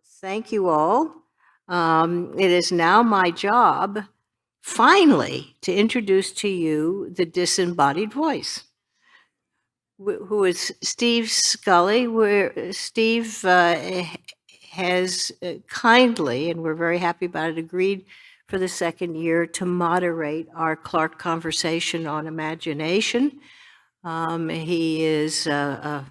thank you all. It is now my job, finally, to introduce to you the disembodied voice, who is Steve Scully. Steve has kindly, and we're very happy about it, agreed for the second year to moderate our Clarke conversation on imagination. He is a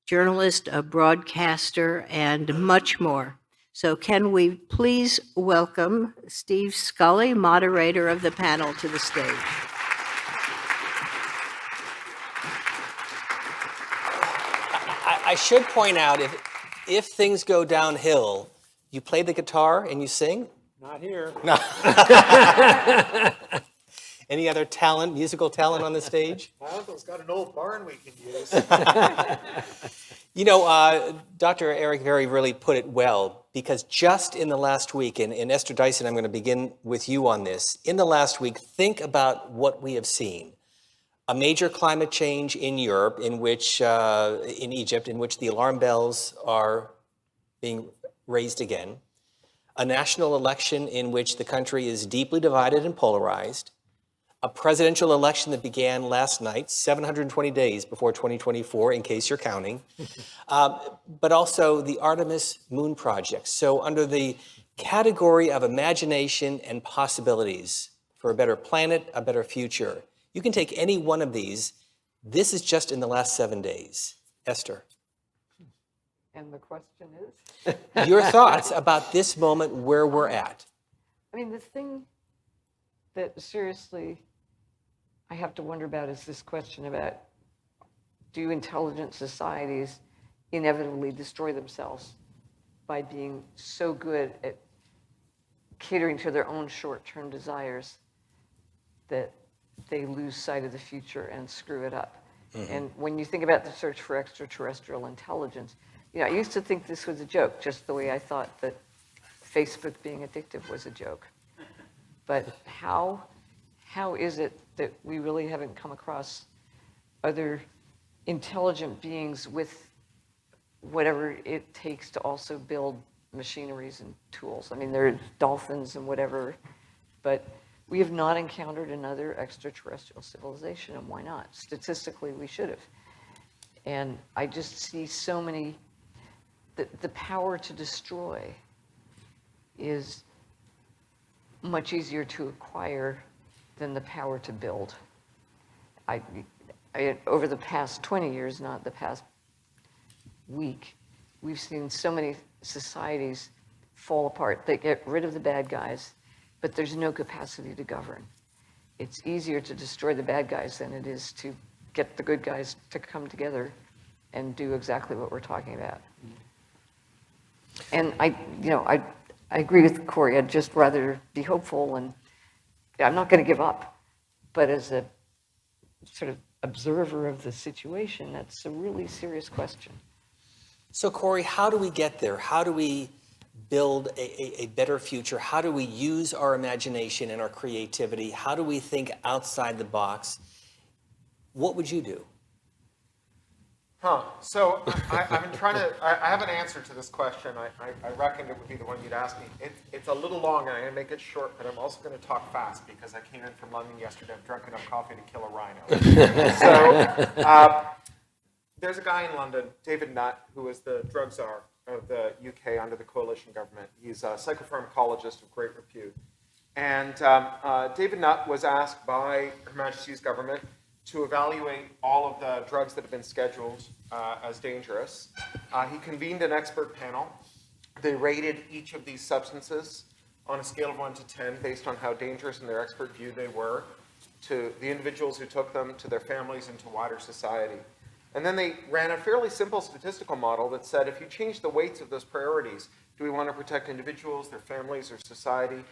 journalist, a broadcaster, and much more. So can we please welcome Steve Scully, moderator of the panel, to the stage. I should point out, if things go downhill, you play the guitar and you sing? Not here. No. Any other talent, musical talent on the stage? My uncle's got an old barn we can use. You know, Dr. Eric Very really put it well, because just in the last week, and Esther Dyson, I'm going to begin with you on this. In the last week, think about what we have seen. A major climate change in Europe, in Egypt, in which the alarm bells are being raised again. A national election in which the country is deeply divided and polarized. A presidential election that began last night, 720 days before 2024, in case you're counting. But also the Artemis Moon Project. So under the category of imagination and possibilities for a better planet, a better future, you can take any one of these. This is just in the last 7 days. Esther. And the question is? Your thoughts about this moment where we're at. I mean, the thing that seriously I have to wonder about is this question about, do intelligent societies inevitably destroy themselves by being so good at catering to their own short-term desires that they lose sight of the future and screw it up? Mm-hmm. And when you think about the search for extraterrestrial intelligence, you know, I used to think this was a joke, just the way I thought that Facebook being addictive was a joke. But how is it that we really haven't come across other intelligent beings with whatever it takes to also build machineries and tools? I mean, there are dolphins and whatever, but we have not encountered another extraterrestrial civilization, and why not? Statistically, we should have. And I just see so many, the power to destroy is much easier to acquire than the power to build. I over the past 20 years, not the past week, we've seen so many societies fall apart. They get rid of the bad guys, but there's no capacity to govern. It's easier to destroy the bad guys than it is to get the good guys to come together and do exactly what we're talking about. And I agree with Corey. I'd just rather be hopeful, and I'm not going to give up. But as a sort of observer of the situation, that's a really serious question. So Corey, how do we get there? How do we build a better future? How do we use our imagination and our creativity? How do we think outside the box? What would you do? So I've been trying to, I have an answer to this question. I reckoned it would be the one you'd ask me. It's a little long, and I'm going to make it short, but I'm also going to talk fast because I came in from London yesterday. I've drunk enough coffee to kill a rhino. So there's a guy in London, David Nutt, who is the drug czar of the UK under the coalition government. He's a psychopharmacologist of great repute. And David Nutt was asked by Her Majesty's government to evaluate all of the drugs that have been scheduled as dangerous. He convened an expert panel. They rated each of these substances on a scale of 1 to 10 based on how dangerous in their expert view they were to the individuals who took them, to their families, and to wider society. And then they ran a fairly simple statistical model that said, if you change the weights of those priorities, do we want to protect individuals, their families, or society?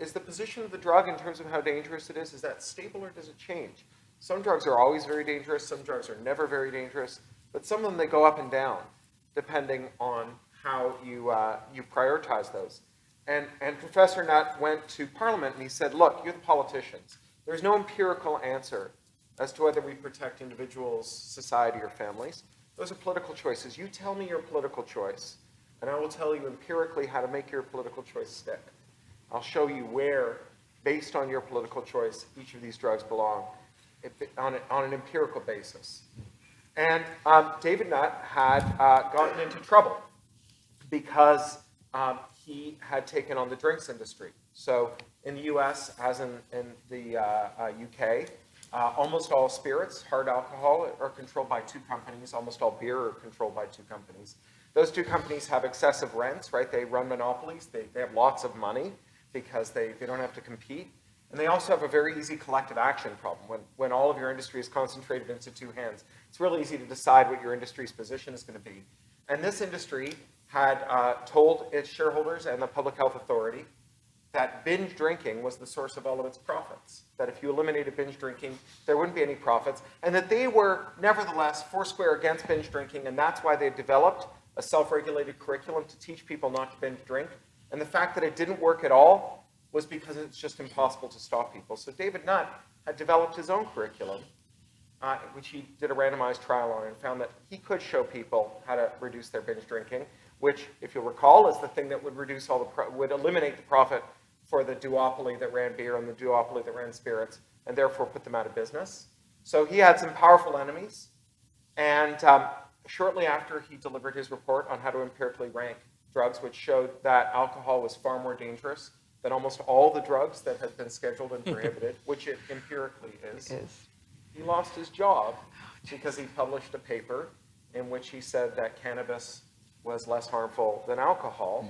Is the position of the drug in terms of how dangerous it is that stable, or does it change? Some drugs are always very dangerous, some drugs are never very dangerous, but some of them, they go up and down, depending on how you prioritize those. And Professor Nutt went to Parliament and he said, look, you're the politicians. There's no empirical answer as to whether we protect individuals, society, or families. Those are political choices. You tell me your political choice. and I will tell you empirically how to make your political choice stick. I'll show you where, based on your political choice, each of these drugs belong on an empirical basis. And David Nutt had gotten into trouble because he had taken on the drinks industry. So in the US, as in the UK, almost all spirits, hard alcohol, are controlled by two companies. Almost all beer are controlled by two companies. Those two companies have excessive rents, right? They run monopolies. They have lots of money because they don't have to compete. And they also have a very easy collective action problem. When all of your industry is concentrated into two hands, it's really easy to decide what your industry's position is going to be. And this industry had told its shareholders and the Public Health Authority that binge drinking was the source of all of its profits. That if you eliminated binge drinking, there wouldn't be any profits. And that they were nevertheless foursquare against binge drinking, and that's why they developed a self-regulated curriculum to teach people not to binge drink. And the fact that it didn't work at all was because it's just impossible to stop people. So David Nutt had developed his own curriculum, which he did a randomized trial on, and found that he could show people how to reduce their binge drinking, which, if you'll recall, is the thing that would reduce would eliminate the profit for the duopoly that ran beer and the duopoly that ran spirits, and therefore put them out of business. So he had some powerful enemies, and shortly after he delivered his report on how to empirically rank drugs, which showed that alcohol was far more dangerous than almost all the drugs that had been scheduled and prohibited, which it empirically is. He lost his job because he published a paper in which he said that cannabis was less harmful than alcohol.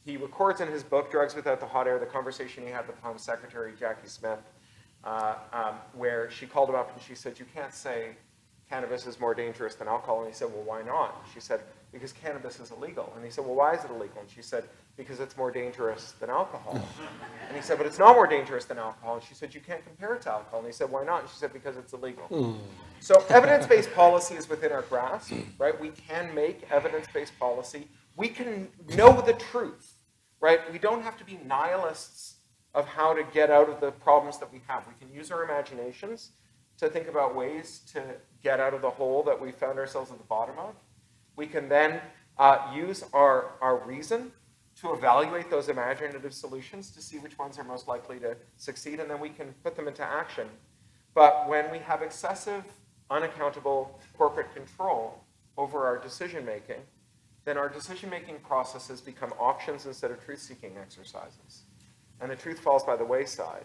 He records in his book, Drugs Without the Hot Air, the conversation he had with Home Secretary Jackie Smith, where she called him up and she said, "You can't say cannabis is more dangerous than alcohol." And he said, "Well, why not?" She said, "Because cannabis is illegal." And he said, "Well, why is it illegal?" And she said, "Because it's more dangerous than alcohol." And he said, "But it's not more dangerous than alcohol." And she said, "You can't compare it to alcohol." And he said, "Why not?" And she said, "Because it's illegal." So evidence-based policy is within our grasp, right? We can make evidence-based policy. We can know the truth, right? We don't have to be nihilists of how to get out of the problems that we have. We can use our imaginations to think about ways to get out of the hole that we found ourselves at the bottom of. We can then use our reason to evaluate those imaginative solutions to see which ones are most likely to succeed, and then we can put them into action. But when we have excessive, unaccountable corporate control over our decision-making, then our decision-making processes become auctions instead of truth-seeking exercises. And the truth falls by the wayside.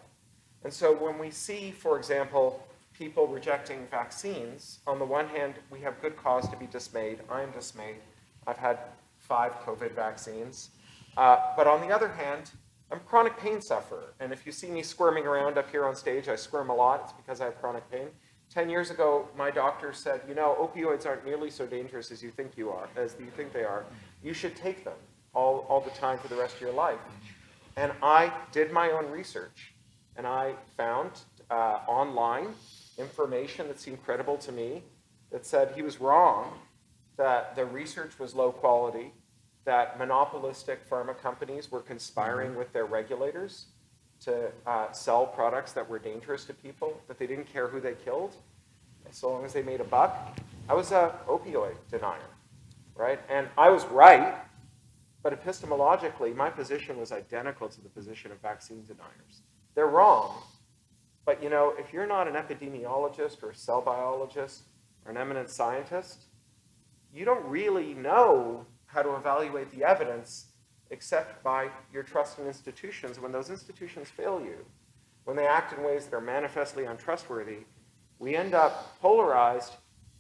And so when we see, for example, people rejecting vaccines, on the one hand, we have good cause to be dismayed. I'm dismayed. I've had 5 COVID vaccines. But on the other hand, I'm a chronic pain sufferer. And if you see me squirming around up here on stage, I squirm a lot. It's because I have chronic pain. 10 years ago, my doctor said, "You know, opioids aren't nearly so dangerous as you think they are. You should take them all the time for the rest of your life." And I did my own research. And I found online information that seemed credible to me that said he was wrong, that the research was low quality, that monopolistic pharma companies were conspiring with their regulators to sell products that were dangerous to people, that they didn't care who they killed, so long as they made a buck. I was an opioid denier, right? And I was right, but epistemologically, my position was identical to the position of vaccine deniers. They're wrong, but you know, if you're not an epidemiologist or a cell biologist or an eminent scientist, you don't really know how to evaluate the evidence except by your trust in institutions. When those institutions fail you, when they act in ways that are manifestly untrustworthy, we end up polarized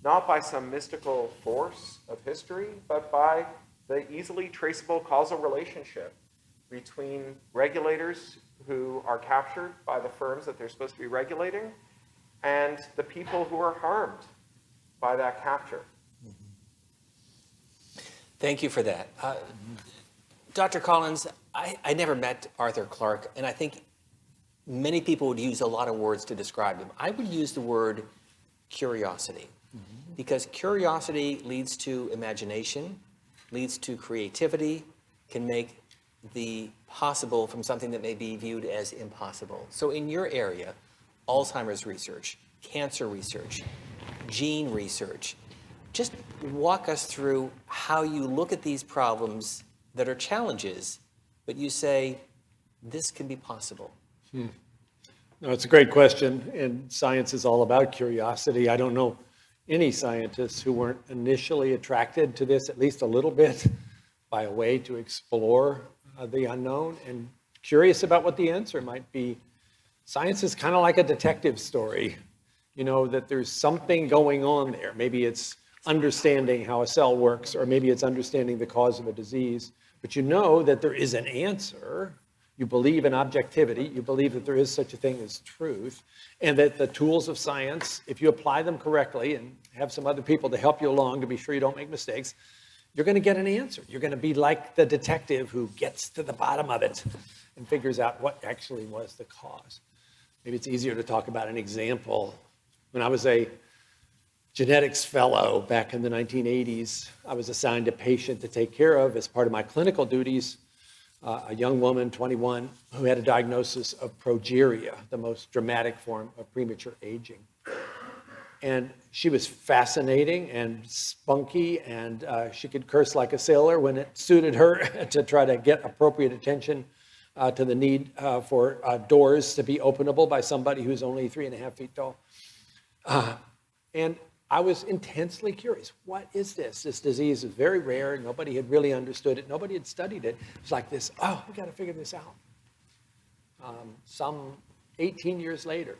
not by some mystical force of history, but by the easily traceable causal relationship between regulators who are captured by the firms that they're supposed to be regulating and the people who are harmed by that capture. Thank you for that. Dr. Collins, I never met Arthur Clarke, and I think many people would use a lot of words to describe him. I would use the word curiosity, because curiosity leads to imagination, leads to creativity, can make the possible from something that may be viewed as impossible. So in your area, Alzheimer's research, cancer research, gene research, Just walk us through how you look at these problems that are challenges, but you say, this can be possible. No, it's a great question, and science is all about curiosity. I don't know any scientists who weren't initially attracted to this, at least a little bit, by a way to explore the unknown and curious about what the answer might be. Science is kind of like a detective story, that there's something going on there. Maybe it's understanding how a cell works, or maybe it's understanding the cause of a disease, but you know that there is an answer. You believe in objectivity, you believe that there is such a thing as truth, and that the tools of science, if you apply them correctly and have some other people to help you along to be sure you don't make mistakes, you're going to get an answer. You're going to be like the detective who gets to the bottom of it and figures out what actually was the cause. Maybe it's easier to talk about an example. When I was a genetics fellow back in the 1980s, I was assigned a patient to take care of as part of my clinical duties. A young woman, 21, who had a diagnosis of progeria, the most dramatic form of premature aging. And she was fascinating and spunky, and she could curse like a sailor when it suited her to try to get appropriate attention to the need for doors to be openable by somebody who's only 3.5 feet tall. And I was intensely curious. What is this? This disease is very rare. Nobody had really understood it. Nobody had studied it. It was like this, we got to figure this out. Some 18 years later,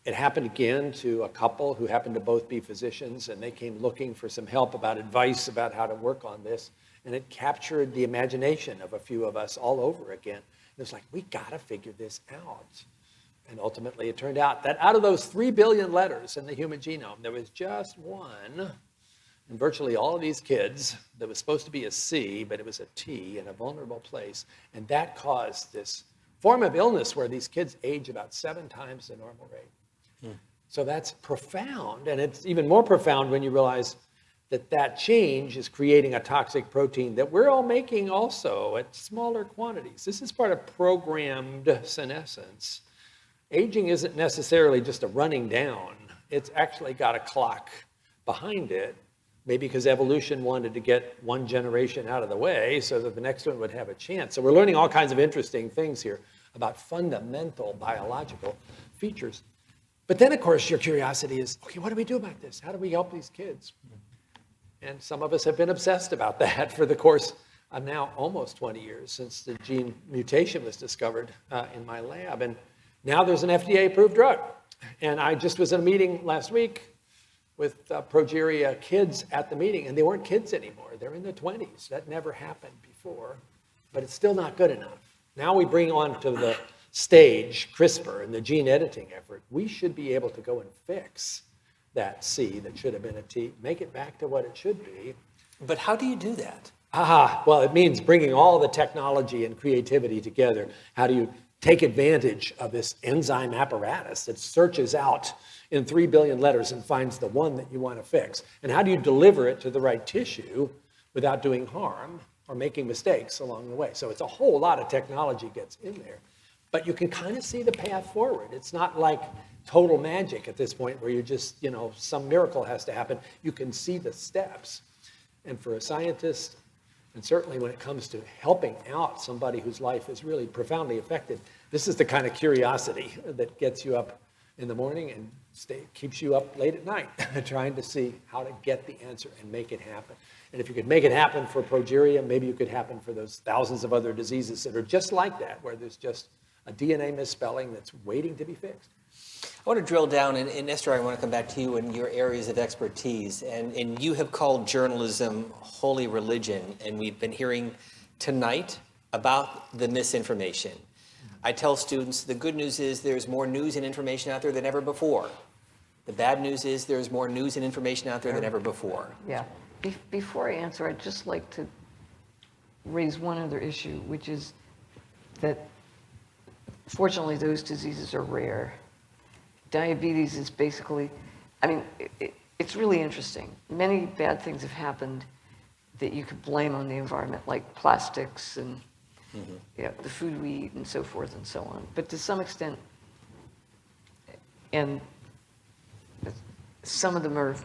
it happened again to a couple who happened to both be physicians, and they came looking for some help about advice about how to work on this. And it captured the imagination of a few of us all over again. It was like, we got to figure this out. And ultimately, it turned out that out of those 3 billion letters in the human genome, there was just one, and virtually all of these kids, that was supposed to be a C, but it was a T in a vulnerable place. And that caused this form of illness where these kids age about 7 times the normal rate. So that's profound, and it's even more profound when you realize that that change is creating a toxic protein that we're all making also at smaller quantities. This is part of programmed senescence. Aging isn't necessarily just a running down. It's actually got a clock behind it, maybe because evolution wanted to get one generation out of the way so that the next one would have a chance. So we're learning all kinds of interesting things here about fundamental biological features. But then, of course, your curiosity is, okay, what do we do about this? How do we help these kids? And some of us have been obsessed about that for the course of now almost 20 years since the gene mutation was discovered in my lab. And now there's an FDA-approved drug. And I just was in a meeting last week with progeria kids at the meeting, and they weren't kids anymore. They're in their 20s. That never happened before, but it's still not good enough. Now we bring onto the stage CRISPR and the gene editing effort. We should be able to go and fix that C that should have been a T, make it back to what it should be. But how do you do that? Well, it means bringing all the technology and creativity together. How do you take advantage of this enzyme apparatus that searches out in 3 billion letters and finds the one that you want to fix? And how do you deliver it to the right tissue without doing harm or making mistakes along the way? So it's a whole lot of technology gets in there. But you can kind of see the path forward. It's not like total magic at this point where you just, some miracle has to happen. You can see the steps. And for a scientist, and certainly when it comes to helping out somebody whose life is really profoundly affected, this is the kind of curiosity that gets you up in the morning and keeps you up late at night trying to see how to get the answer and make it happen. And if you could make it happen for progeria, maybe you could happen for those thousands of other diseases that are just like that, where there's just a DNA misspelling that's waiting to be fixed. I want to drill down, and Esther, I want to come back to you and your areas of expertise. And you have called journalism holy religion, and we've been hearing tonight about the misinformation. I tell students the good news is there's more news and information out there than ever before. The bad news is there's more news and information out there than ever before. Yeah. Before I answer, I'd just like to raise one other issue, which is that fortunately those diseases are rare. Diabetes is basically, it's really interesting. Many bad things have happened that you could blame on the environment, like plastics and the food we eat and so forth and so on. But to some extent, and some of them are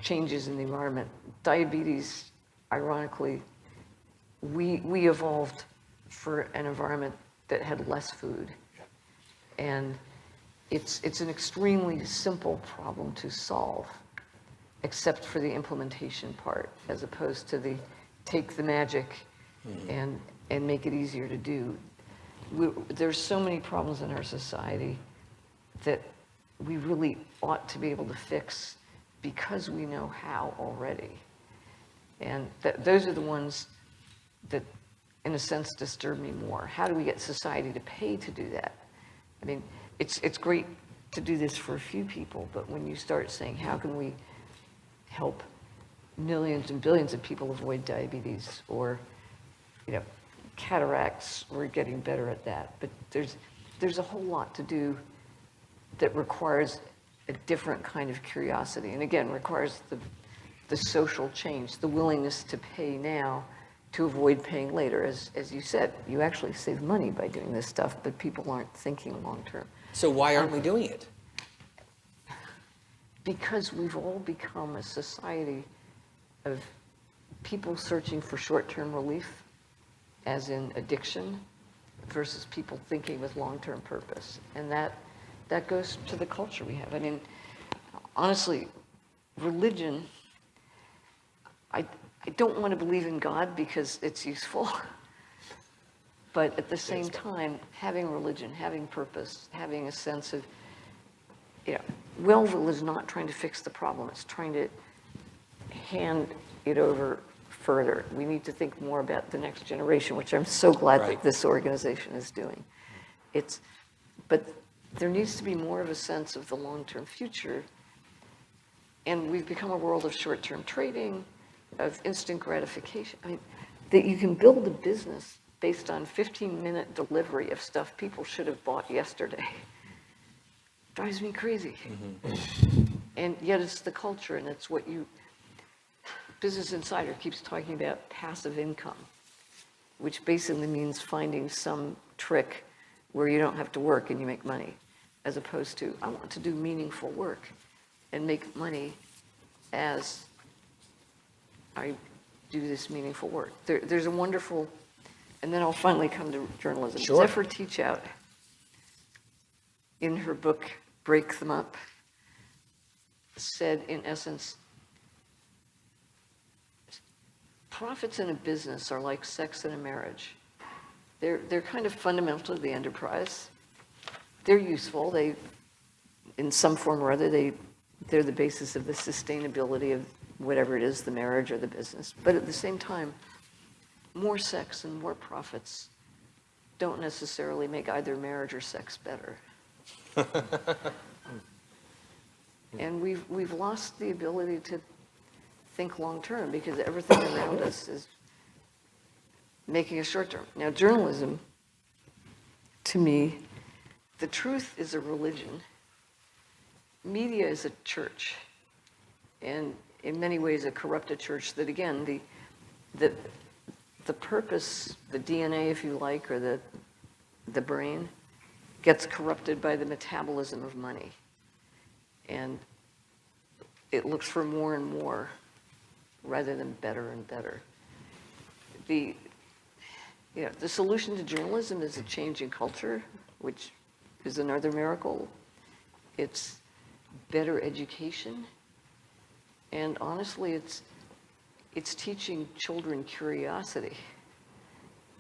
changes in the environment. Diabetes, ironically, we evolved for an environment that had less food. And it's an extremely simple problem to solve, except for the implementation part, as opposed to the take the magic and make it easier to do. There's so many problems in our society that we really ought to be able to fix because we know how already. And those are the ones that, in a sense, disturb me more. How do we get society to pay to do that? I mean, it's great to do this for a few people, but when you start saying, how can we help millions and billions of people avoid diabetes or, cataracts, we're getting better at that. But there's a whole lot to do that requires a different kind of curiosity, and again, requires the social change, the willingness to pay now to avoid paying later. As you said, you actually save money by doing this stuff, but people aren't thinking long term. So why aren't we doing it? Because we've all become a society of people searching for short-term relief, as in addiction, versus people thinking with long-term purpose. And that goes to the culture we have. I mean, honestly, religion, I don't want to believe in God because it's useful. But at the same time, having religion, having purpose, having a sense of, Wellville is not trying to fix the problem. It's trying to hand it over further. We need to think more about the next generation, which I'm so glad that this organization is doing. But there needs to be more of a sense of the long-term future. And we've become a world of short-term trading, of instant gratification. I mean, that you can build a business based on 15-minute delivery of stuff people should have bought yesterday. Drives me crazy. And yet it's the culture, and it's what Business Insider keeps talking about passive income, which basically means finding some trick where you don't have to work and you make money, as opposed to, I want to do meaningful work and make money as I do this meaningful work. There's a wonderful, and then I'll finally come to journalism. Sure. Zephyr Teachout, in her book, Break Them Up, said, in essence, profits in a business are like sex in a marriage. They're kind of fundamental to the enterprise. They're useful. In some form or other, they're the basis of the sustainability of whatever it is, the marriage or the business. But at the same time, more sex and more profits don't necessarily make either marriage or sex better. And we've lost the ability to think long term because everything around us is making us short term. Now, journalism, to me, the truth is a religion. Media is a church, and in many ways a corrupted church that, again, the purpose, the DNA, if you like, or the brain, gets corrupted by the metabolism of money. And it looks for more and more rather than better and better. The solution to journalism is a change in culture, which is another miracle. It's better education. And honestly, it's teaching children curiosity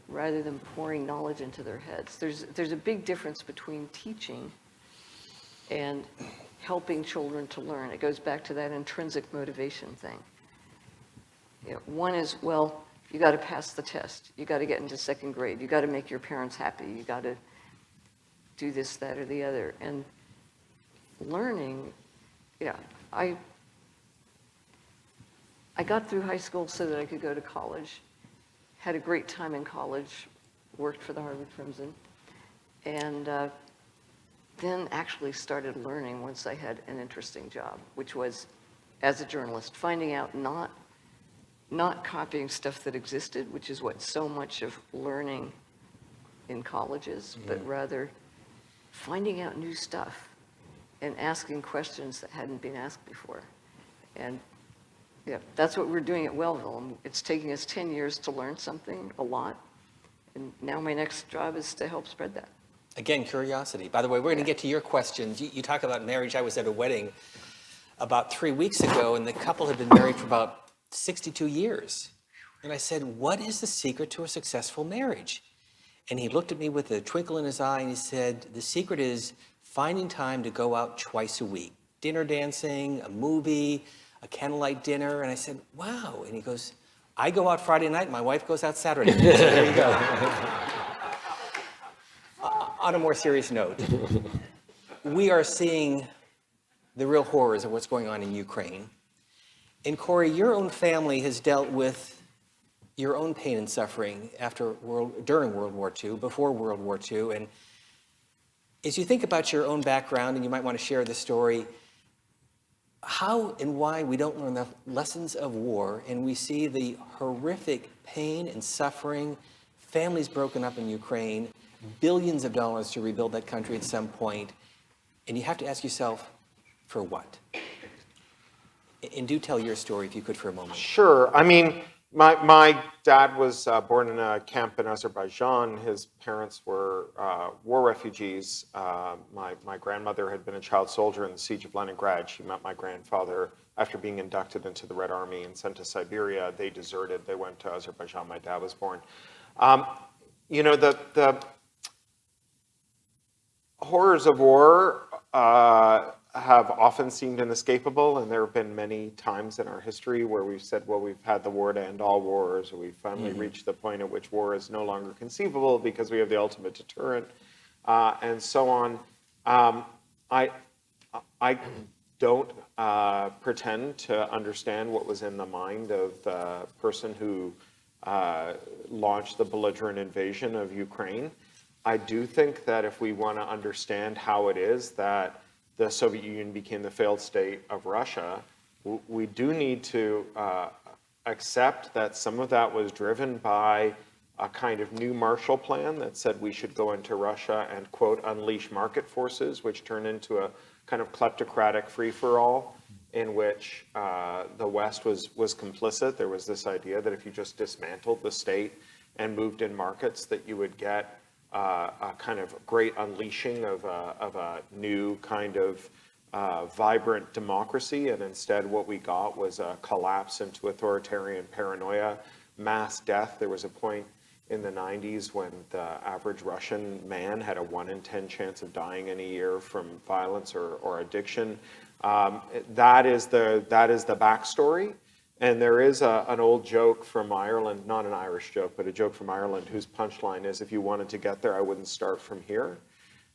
rather than pouring knowledge into their heads. There's a big difference between teaching and helping children to learn. It goes back to that intrinsic motivation thing. One is, well, you got to pass the test. You got to get into second grade. You got to make your parents happy. You got to do this, that, or the other. And learning, I got through high school so that I could go to college. Had a great time in college. Worked for the Harvard Crimson. And then actually started learning once I had an interesting job, which was as a journalist, finding out not copying stuff that existed, which is what so much of learning in college is, but rather finding out new stuff and asking questions that hadn't been asked before. And yeah, that's what we're doing at Wellville. And it's taking us 10 years to learn something, a lot. And now my next job is to help spread that. Again, curiosity. By the way, we're going to get to your questions. You talk about marriage. I was at a wedding about 3 weeks ago, and the couple had been married for about 62 years. And I said, what is the secret to a successful marriage? And he looked at me with a twinkle in his eye, and he said, the secret is finding time to go out twice a week. Dinner dancing, a movie, a candlelight dinner. And I said, wow. And he goes, I go out Friday night, my wife goes out Saturday night. So there you go. On a more serious note, we are seeing the real horrors of what's going on in Ukraine. And Corey, your own family has dealt with your own pain and suffering during World War II, before World War II. And as you think about your own background, and you might want to share this story, how and why we don't learn the lessons of war, and we see the horrific pain and suffering, families broken up in Ukraine, billions of dollars to rebuild that country at some point, and you have to ask yourself, for what? And do tell your story, if you could, for a moment. Sure. I mean, my dad was born in a camp in Azerbaijan. His parents were war refugees. My grandmother had been a child soldier in the siege of Leningrad. She met my grandfather after being inducted into the Red Army and sent to Siberia. They deserted. They went to Azerbaijan. My dad was born. You know, the horrors of war have often seemed inescapable, and there have been many times in our history where we've said, well, we've had the war to end all wars, or we've finally reached the point at which war is no longer conceivable because we have the ultimate deterrent, and so on. I don't pretend to understand what was in the mind of the person who launched the belligerent invasion of Ukraine. I do think that if we want to understand how it is that the Soviet Union became the failed state of Russia, we do need to accept that some of that was driven by a kind of new Marshall Plan that said we should go into Russia and, quote, unleash market forces, which turned into a kind of kleptocratic free-for-all in which the West was complicit. There was this idea that if you just dismantled the state and moved in markets, that you would get a kind of great unleashing of a new kind of vibrant democracy, and instead what we got was a collapse into authoritarian paranoia, mass death. There was a point in the 90s when the average Russian man had a 1 in 10 chance of dying in a year from violence or addiction. That is the backstory. And there is an old joke from Ireland, not an Irish joke, but a joke from Ireland whose punchline is, if you wanted to get there, I wouldn't start from here.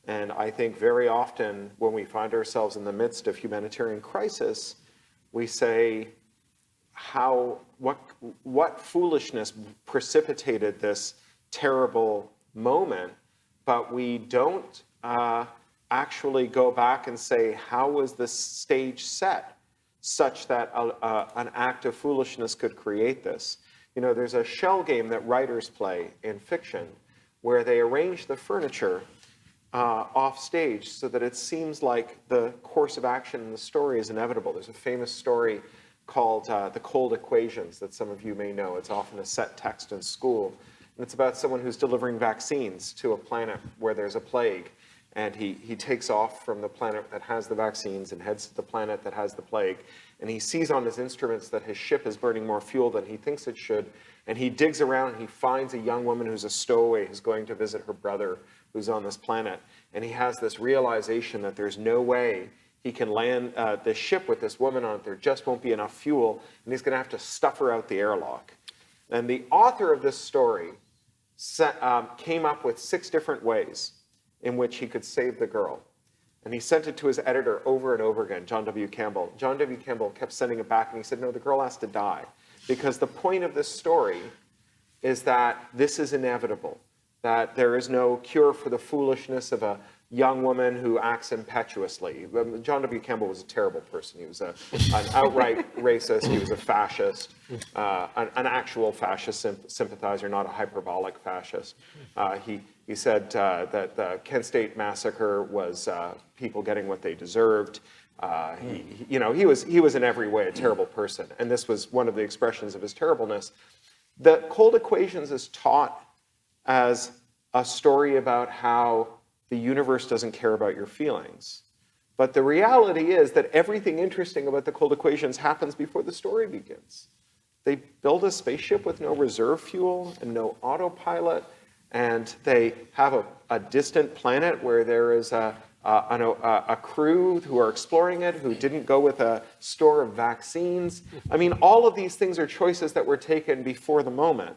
And I think very often when we find ourselves in the midst of humanitarian crisis, we say, what foolishness precipitated this terrible moment, but we don't actually go back and say, how was this stage set such that an act of foolishness could create this? You know, there's a shell game that writers play in fiction where they arrange the furniture off stage so that it seems like the course of action in the story is inevitable. There's a famous story called The Cold Equations that some of you may know. It's often a set text in school. And it's about someone who's delivering vaccines to a planet where there's a plague. And he takes off from the planet that has the vaccines and heads to the planet that has the plague. And he sees on his instruments that his ship is burning more fuel than he thinks it should. And he digs around and he finds a young woman who's a stowaway who's going to visit her brother who's on this planet. And he has this realization that there's no way he can land this ship with this woman on it. There just won't be enough fuel. And he's going to have to stuff her out the airlock. And the author of this story came up with 6 different ways in which he could save the girl. And he sent it to his editor over and over again, John W. Campbell. John W. Campbell kept sending it back, and he said, no, the girl has to die. Because the point of this story is that this is inevitable, that there is no cure for the foolishness of a young woman who acts impetuously. John W. Campbell was a terrible person. He was an outright racist. He was a fascist, an actual fascist sympathizer, not a hyperbolic fascist. He said that the Kent State massacre was people getting what they deserved. He was in every way a terrible person, and this was one of the expressions of his terribleness. The Cold Equations is taught as a story about how the universe doesn't care about your feelings. But the reality is that everything interesting about the Cold Equations happens before the story begins. They build a spaceship with no reserve fuel and no autopilot, and they have a distant planet where there is a crew who are exploring it who didn't go with a store of vaccines. I mean, all of these things are choices that were taken before the moment.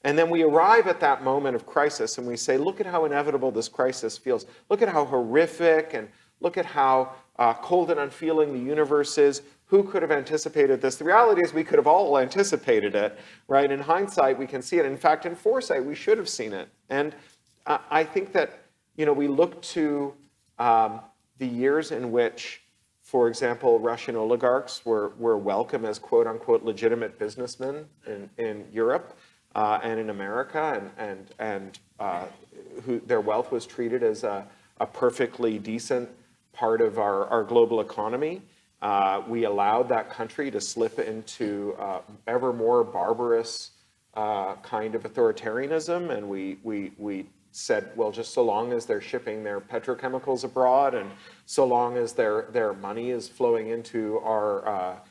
And then we arrive at that moment of crisis and we say, look at how inevitable this crisis feels. Look at how horrific and look at how cold and unfeeling the universe is. Who could have anticipated this? The reality is we could have all anticipated it, right? In hindsight, we can see it. In fact, in foresight, we should have seen it. And I think that, we look to the years in which, for example, Russian oligarchs were welcome as quote unquote legitimate businessmen in Europe. And in America, and who their wealth was treated as a perfectly decent part of our global economy. We allowed that country to slip into ever more barbarous kind of authoritarianism, and we said, well, just so long as they're shipping their petrochemicals abroad, and so long as their money is flowing into our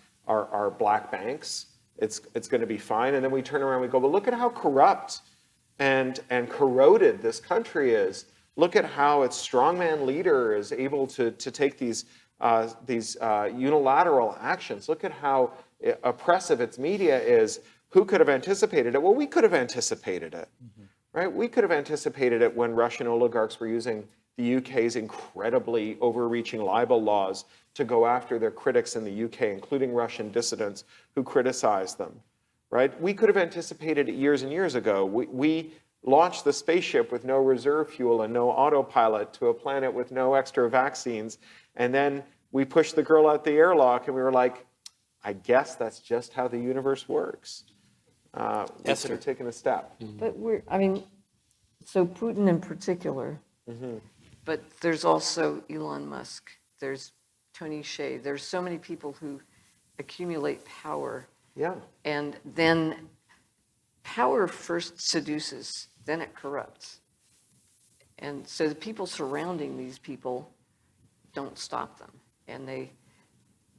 black banks, it's going to be fine. And then we turn around and we go, well, look at how corrupt and corroded this country is. Look at how its strongman leader is able to take these unilateral actions. Look at how oppressive its media is. Who could have anticipated it? Well, we could have anticipated it, right? We could have anticipated it when Russian oligarchs were using the UK's incredibly overreaching libel laws to go after their critics in the UK, including Russian dissidents who criticized them, right? We could have anticipated it years and years ago. We launched the spaceship with no reserve fuel and no autopilot to a planet with no extra vaccines, and then we pushed the girl out the airlock and we were like, I guess that's just how the universe works. We could have taken a step. But so Putin in particular, but there's also Elon Musk, there's Tony Hsieh, there's so many people who accumulate power. Yeah. And then power first seduces, then it corrupts. And so the people surrounding these people don't stop them. And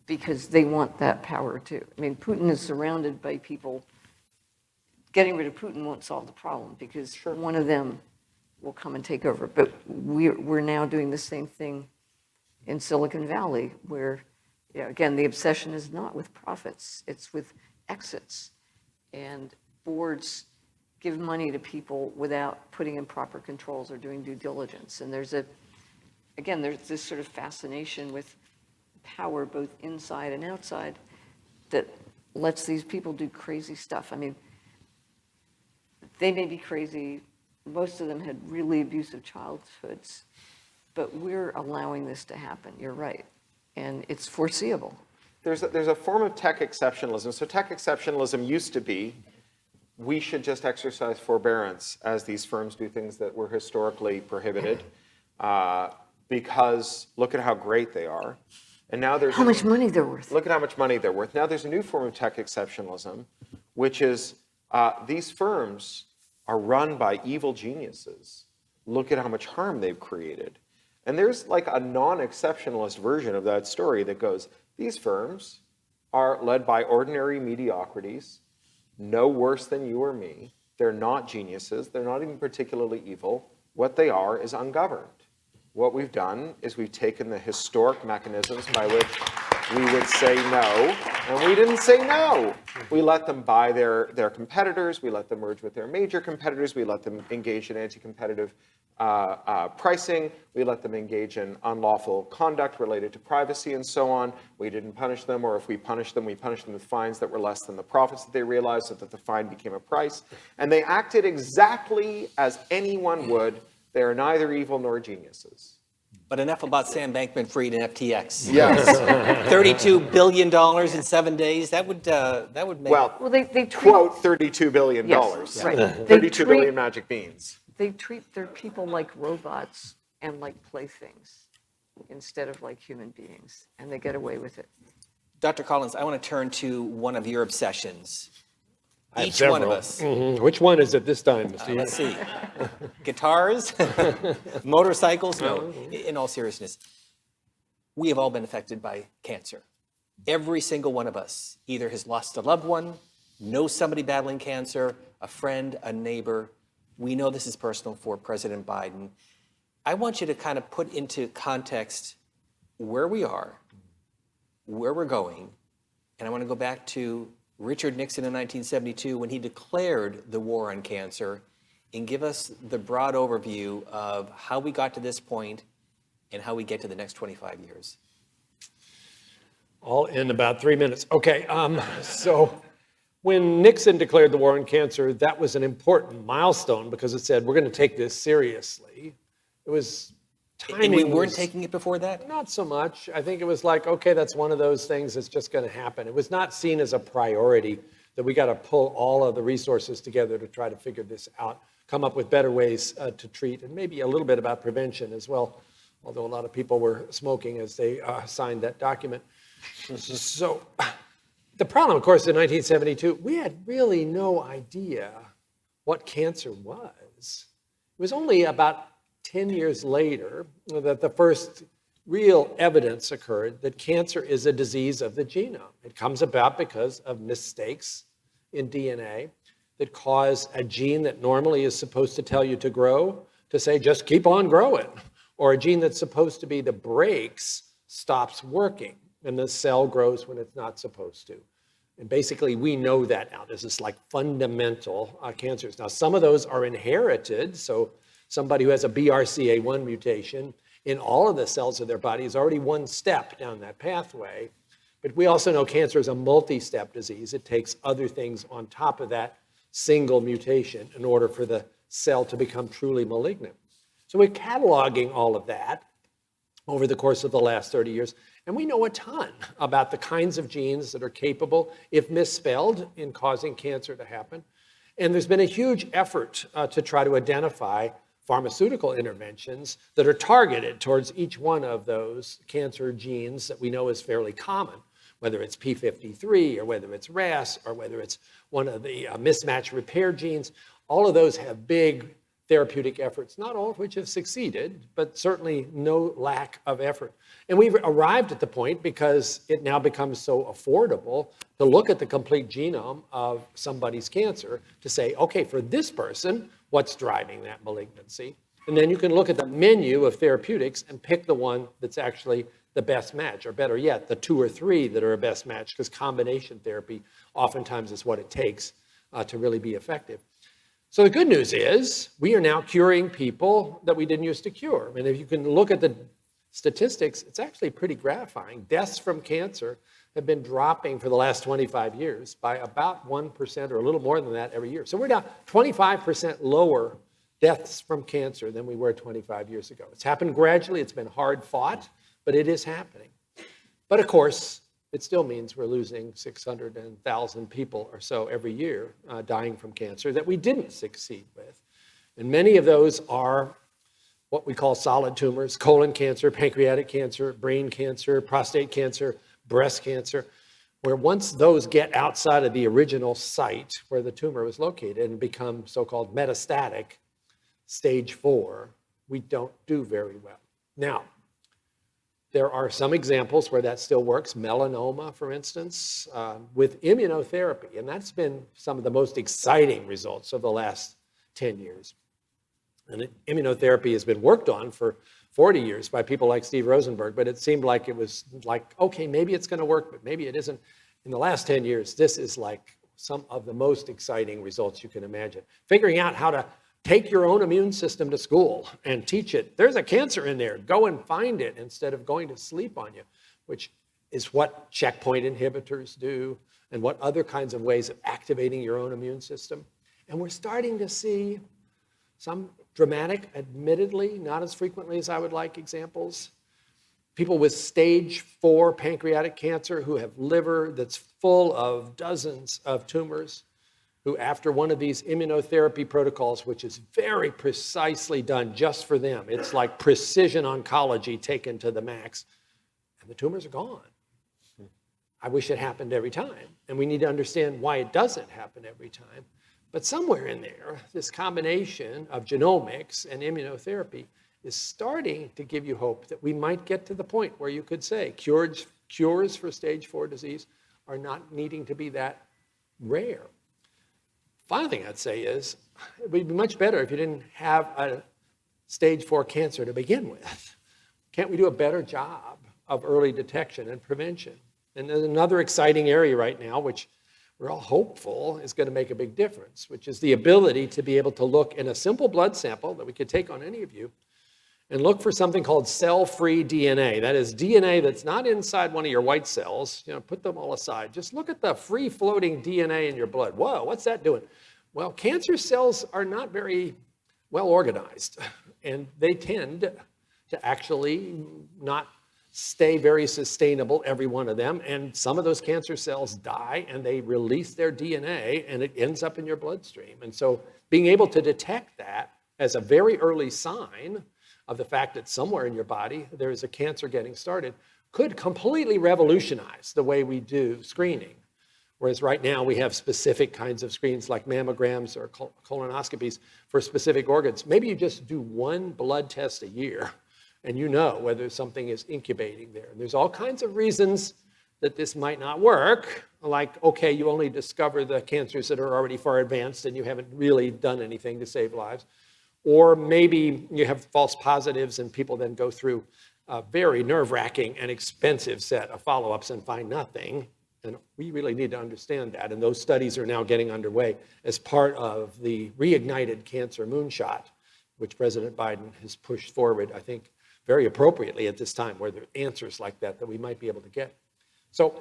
because they want that power too. I mean, Putin is surrounded by people. Getting rid of Putin won't solve the problem because one of them will come and take over. But we're now doing the same thing in Silicon Valley, where, again, the obsession is not with profits, it's with exits. And boards give money to people without putting in proper controls or doing due diligence. And there's this sort of fascination with power, both inside and outside, that lets these people do crazy stuff. I mean, they may be crazy. Most of them had really abusive childhoods, but we're allowing this to happen. You're right. And it's foreseeable. There's a form of tech exceptionalism. So tech exceptionalism used to be, we should just exercise forbearance as these firms do things that were historically prohibited, because look at how great they are. And now there's how much money they're worth. Look at how much money they're worth. Now there's a new form of tech exceptionalism, which is these firms are run by evil geniuses. Look at how much harm they've created. And there's like a non-exceptionalist version of that story that goes, these firms are led by ordinary mediocrities, no worse than you or me. They're not geniuses. They're not even particularly evil. What they are is ungoverned. What we've done is we've taken the historic mechanisms by which we would say no, and we didn't say no. We let them buy their competitors. We let them merge with their major competitors. We let them engage in anti-competitive pricing. We let them engage in unlawful conduct related to privacy and so on. We didn't punish them, or if we punished them, we punished them with fines that were less than the profits that they realized, so that the fine became a price. And they acted exactly as anyone would. They are neither evil nor geniuses. But enough about Sam Bankman-Fried and FTX. Yes. $32 billion in 7 days. That would make. Well, Well, they treat, quote, $32 billion. yes, right. They 32 billion treat, magic beans. they treat their people like robots and like playthings instead of like human beings, and they get away with it. Dr. Collins, I want to turn to one of your obsessions. I have Each one of several. us. Which one is it this time, Mr. Let's see. Guitars? Motorcycles? No. In all seriousness, we have all been affected by cancer. Every single one of us either has lost a loved one, knows somebody battling cancer, a friend, a neighbor. We know this is personal for President Biden. I want you to kind of put into context where we are, where we're going, and I want to go back to Richard Nixon in 1972 when he declared the war on cancer, and give us the broad overview of how we got to this point and how we get to the next 25 years. All in about 3 minutes. Okay, so when Nixon declared the war on cancer, that was an important milestone because it said, we're going to take this seriously. It was timing. And we weren't was taking it before that? Not so much. I think it was like, okay, that's one of those things that's just going to happen. It was not seen as a priority that we got to pull all of the resources together to try to figure this out, come up with better ways to treat, and maybe a little bit about prevention as well, although a lot of people were smoking as they signed that document. So the problem, of course, in 1972, we had really no idea what cancer was. It was only about 10 years later that the first real evidence occurred that cancer is a disease of the genome. It comes about because of mistakes in DNA that cause a gene that normally is supposed to tell you to grow to say, just keep on growing. Or a gene that's supposed to be the brakes stops working and the cell grows when it's not supposed to. And basically, we know that now. This is like fundamental cancers. Now, some of those are inherited. So somebody who has a BRCA1 mutation in all of the cells of their body is already one step down that pathway. But we also know cancer is a multi-step disease. It takes other things on top of that single mutation in order for the cell to become truly malignant. So we're cataloging all of that over the course of the last 30 years. And we know a ton about the kinds of genes that are capable, if misspelled, in causing cancer to happen. And there's been a huge effort to try to identify pharmaceutical interventions that are targeted towards each one of those cancer genes that we know is fairly common, whether it's P53 or whether it's RAS or whether it's one of the mismatch repair genes. All of those have big therapeutic efforts, not all of which have succeeded, but certainly no lack of effort. And we've arrived at the point, because it now becomes so affordable to look at the complete genome of somebody's cancer to say, okay, for this person, what's driving that malignancy? And then you can look at the menu of therapeutics and pick the one that's actually the best match, or better yet, the 2 or 3 that are a best match, because combination therapy oftentimes is what it takes to really be effective. So the good news is we are now curing people that we didn't used to cure. I mean, if you can look at the statistics, it's actually pretty gratifying. Deaths from cancer have been dropping for the last 25 years by about 1% or a little more than that every year. So we're now 25% lower deaths from cancer than we were 25 years ago. It's happened gradually. It's been hard fought, but it is happening. But of course, it still means we're losing 600,000 people or so every year dying from cancer that we didn't succeed with. And many of those are what we call solid tumors: colon cancer, pancreatic cancer, brain cancer, prostate cancer, breast cancer, where once those get outside of the original site where the tumor was located and become so-called metastatic, stage 4, we don't do very well. Now, there are some examples where that still works. Melanoma, for instance, with immunotherapy. And that's been some of the most exciting results of the last 10 years. And immunotherapy has been worked on for 40 years by people like Steve Rosenberg, but it seemed like it was like, okay, maybe it's going to work, but maybe it isn't. In the last 10 years, this is like some of the most exciting results you can imagine. Figuring out how to take your own immune system to school and teach it. There's a cancer in there. Go and find it instead of going to sleep on you, which is what checkpoint inhibitors do and what other kinds of ways of activating your own immune system. And we're starting to see some dramatic, admittedly, not as frequently as I would like examples. People with stage 4 pancreatic cancer who have liver that's full of dozens of tumors, who after one of these immunotherapy protocols, which is very precisely done just for them, it's like precision oncology taken to the max, and the tumors are gone. I wish it happened every time, and we need to understand why it doesn't happen every time. But somewhere in there, this combination of genomics and immunotherapy is starting to give you hope that we might get to the point where you could say cures for stage 4 disease are not needing to be that rare. Final thing I'd say is it would be much better if you didn't have a stage 4 cancer to begin with. Can't we do a better job of early detection and prevention? And there's another exciting area right now, which we're all hopeful is going to make a big difference, which is the ability to be able to look in a simple blood sample that we could take on any of you and look for something called cell-free DNA. That is DNA that's not inside one of your white cells. Put them all aside. Just look at the free-floating DNA in your blood. Whoa, what's that doing? Well, cancer cells are not very well organized, and they tend to actually not stay very sustainable, every one of them, and some of those cancer cells die and they release their DNA and it ends up in your bloodstream. And so being able to detect that as a very early sign of the fact that somewhere in your body there is a cancer getting started could completely revolutionize the way we do screening. Whereas right now we have specific kinds of screens like mammograms or colonoscopies for specific organs. Maybe you just do one blood test a year and you know whether something is incubating there. There's all kinds of reasons that this might not work, like, okay, you only discover the cancers that are already far advanced and you haven't really done anything to save lives. Or maybe you have false positives and people then go through a very nerve-wracking and expensive set of follow-ups and find nothing. And we really need to understand that. And those studies are now getting underway as part of the reignited cancer moonshot, which President Biden has pushed forward, I think, very appropriately at this time, where there are answers like that we might be able to get. So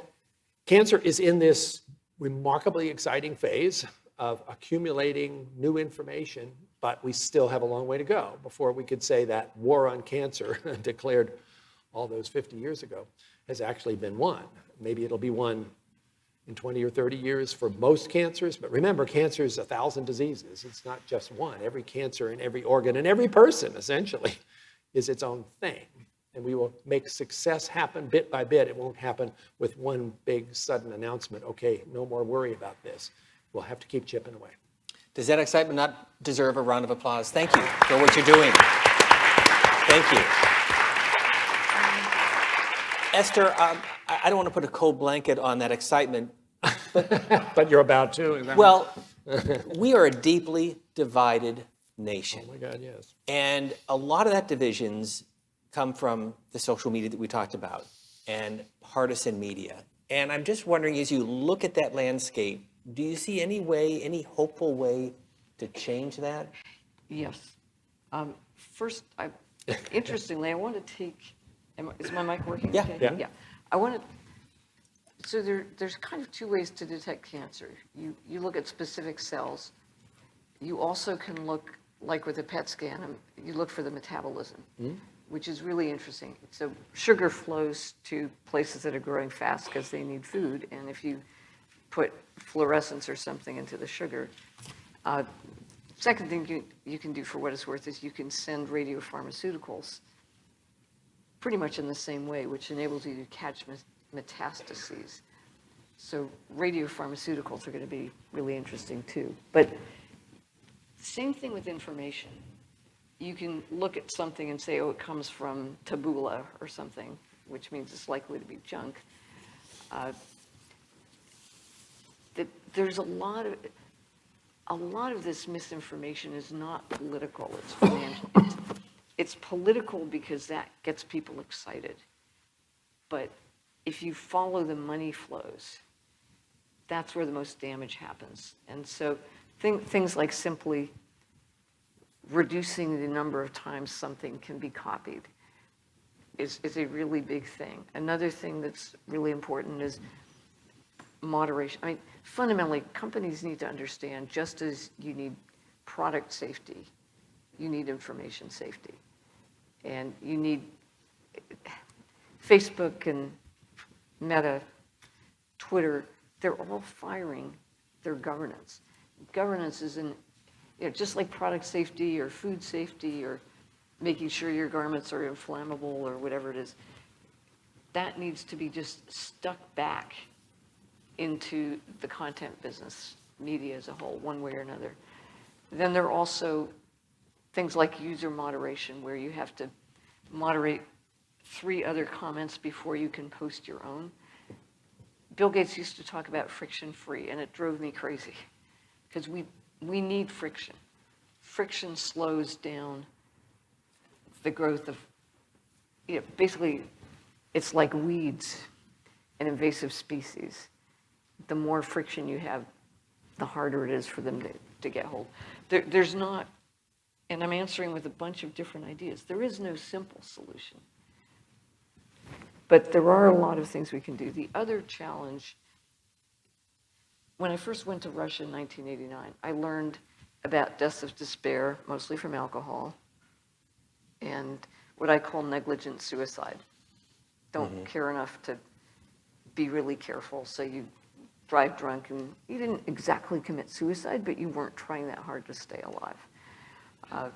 cancer is in this remarkably exciting phase of accumulating new information, but we still have a long way to go before we could say that war on cancer declared all those 50 years ago has actually been won. Maybe it'll be won in 20 or 30 years for most cancers, but remember, cancer is 1,000 diseases. It's not just one. Every cancer in every organ and every person, essentially, is its own thing. And we will make success happen bit by bit. It won't happen with one big sudden announcement, okay, no more worry about this. We'll have to keep chipping away. Does that excitement not deserve a round of applause? Thank you for what you're doing. Thank you. Esther, I don't want to put a cold blanket on that excitement. But you're about to. Well, we are a deeply divided nation. Oh my God, yes. And a lot of that divisions come from the social media that we talked about and partisan media. And I'm just wondering, as you look at that landscape, do you see any way, any hopeful way to change that? Yes. First, interestingly, I want to take, is my mic working? Yeah. Okay? Yeah. I want to, so there's kind of two ways to detect cancer. You look at specific cells. You also can look, like with a PET scan, you look for the metabolism, which is really interesting. So sugar flows to places that are growing fast because they need food, and if you put fluorescence or something into the sugar, second thing you can do for what it's worth is you can send radiopharmaceuticals pretty much in the same way, which enables you to catch metastases. So radiopharmaceuticals are going to be really interesting too. But same thing with information. You can look at something and say, oh, it comes from tabula or something, which means it's likely to be junk. There's a lot of this misinformation is not political. It's financial. It's political because that gets people excited. But if you follow the money flows, that's where the most damage happens. And so things like simply reducing the number of times something can be copied is a really big thing. Another thing that's really important is moderation. I mean, fundamentally, companies need to understand, just as you need product safety, you need information safety. And you need Facebook and Meta, Twitter, they're all firing their governance. Governance is just like product safety or food safety or making sure your garments are inflammable or whatever it is. That needs to be just stuck back into the content business, media as a whole, one way or another. Then there are also things like user moderation, where you have to moderate 3 other comments before you can post your own. Bill Gates used to talk about friction-free, and it drove me crazy, because we need friction. Friction slows down the growth of, basically, it's like weeds and invasive species. The more friction you have, the harder it is for them to get hold. There's not, and I'm answering with a bunch of different ideas, there is no simple solution. But there are a lot of things we can do. The other challenge, when I first went to Russia in 1989, I learned about deaths of despair, mostly from alcohol, and what I call negligent suicide. Don't care enough to be really careful, so you drive drunk, and you didn't exactly commit suicide, but you weren't trying that hard to stay alive.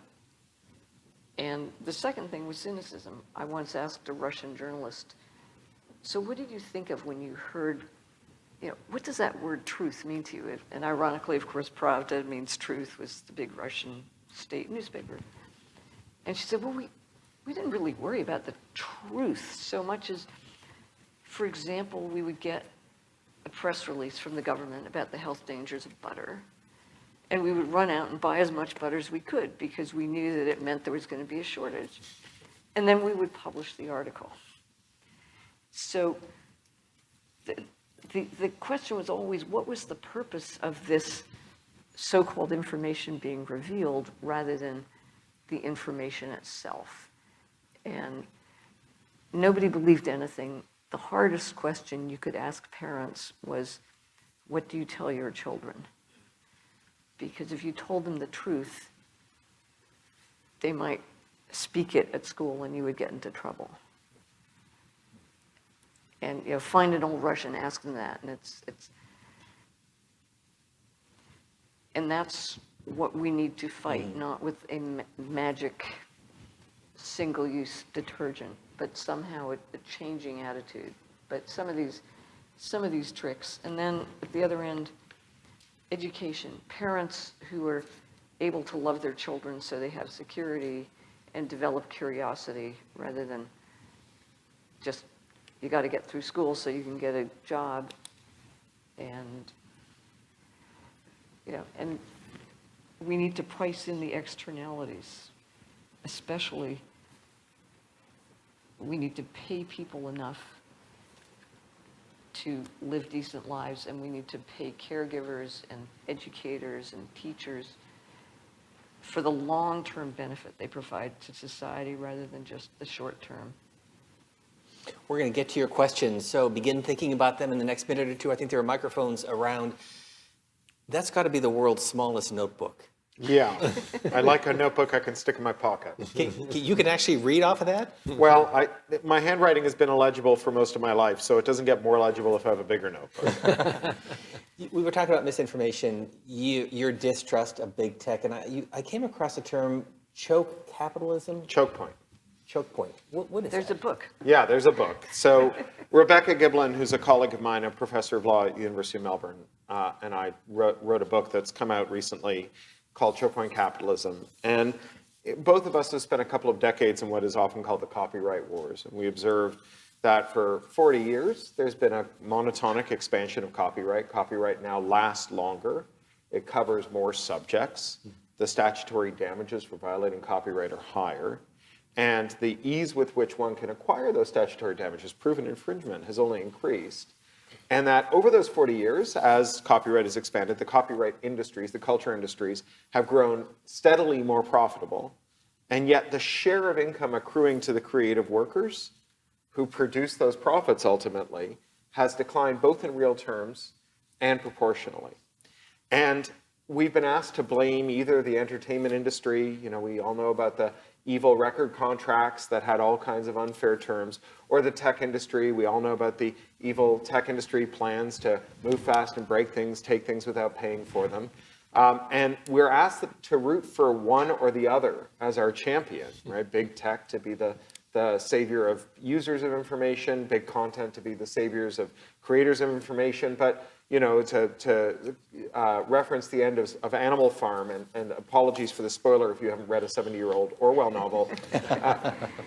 And the second thing was cynicism. I once asked a Russian journalist, so what did you think of when you heard, what does that word truth mean to you? And ironically, of course, Pravda means truth, was the big Russian state newspaper. And she said, well, we didn't really worry about the truth so much as, for example, we would get a press release from the government about the health dangers of butter. And we would run out and buy as much butter as we could because we knew that it meant there was going to be a shortage. And then we would publish the article. So the question was always, what was the purpose of this so-called information being revealed rather than the information itself? And nobody believed anything. The hardest question you could ask parents was, what do you tell your children? Because if you told them the truth, they might speak it at school and you would get into trouble. And find an old Russian, ask them that, and and that's what we need to fight, not with a magic single-use detergent, but somehow a changing attitude. But some of these tricks, and then at the other end, education. Parents who are able to love their children so they have security and develop curiosity rather than just, you got to get through school so you can get a job. And, and we need to price in the externalities, especially we need to pay people enough to live decent lives, and we need to pay caregivers and educators and teachers for the long-term benefit they provide to society rather than just the short term. We're going to get to your questions, so begin thinking about them in the next minute or two. I think there are microphones around. That's got to be the world's smallest notebook. Yeah, I like a notebook I can stick in my pocket. You can actually read off of that? Well, my handwriting has been illegible for most of my life, so it doesn't get more legible if I have a bigger notebook. We were talking about misinformation, your distrust of big tech, and I came across the term choke capitalism. Choke point. Choke point. What is There's that? a book. Yeah, there's a book. So Rebecca Giblin, who's a colleague of mine, a professor of law at the University of Melbourne, and I wrote a book that's come out recently called Choke Point Capitalism. And both of us have spent a couple of decades in what is often called the copyright wars. And we observed that for 40 years, there's been a monotonic expansion of copyright. Copyright now lasts longer. It covers more subjects. The statutory damages for violating copyright are higher. And the ease with which one can acquire those statutory damages, proven infringement, has only increased. And that over those 40 years, as copyright has expanded, the copyright industries, the culture industries, have grown steadily more profitable. And yet the share of income accruing to the creative workers who produce those profits ultimately has declined both in real terms and proportionally. And we've been asked to blame either the entertainment industry, we all know about the evil record contracts that had all kinds of unfair terms, or the tech industry. We all know about the evil tech industry plans to move fast and break things, take things without paying for them. And we're asked to root for one or the other as our champion, right? Big tech to be the savior of users of information, big content to be the saviors of creators of information. But to reference the end of Animal Farm, and apologies for the spoiler if you haven't read a 70-year-old Orwell novel,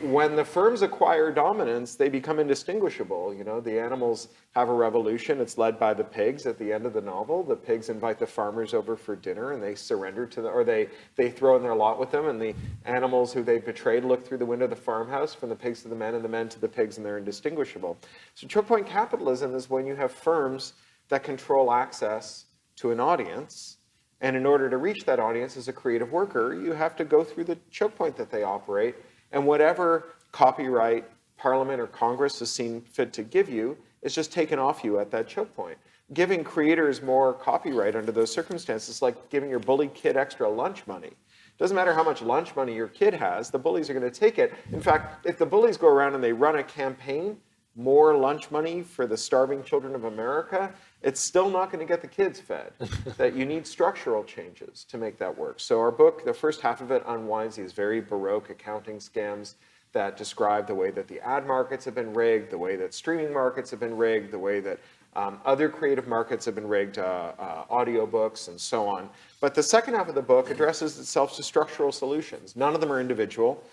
when the firms acquire dominance, they become indistinguishable. The animals have a revolution. It's led by the pigs at the end of the novel. The pigs invite the farmers over for dinner, and they surrender to or they throw in their lot with them, and the animals who they betrayed look through the window of the farmhouse, from the pigs to the men, and the men to the pigs, and they're indistinguishable. So choke point capitalism is when you have firms that control access to an audience, and in order to reach that audience as a creative worker, you have to go through the choke point that they operate, and whatever copyright Parliament or Congress has seen fit to give you is just taken off you at that choke point. Giving creators more copyright under those circumstances is like giving your bullied kid extra lunch money. Doesn't matter how much lunch money your kid has, the bullies are going to take it. In fact, if the bullies go around and they run a campaign, more lunch money for the starving children of America, it's still not going to get the kids fed. That you need structural changes to make that work. So our book, the first half of it, unwinds these very Baroque accounting scams that describe the way that the ad markets have been rigged, the way that streaming markets have been rigged, the way that other creative markets have been rigged, audiobooks and so on. But the second half of the book addresses itself to structural solutions. None of them are individual.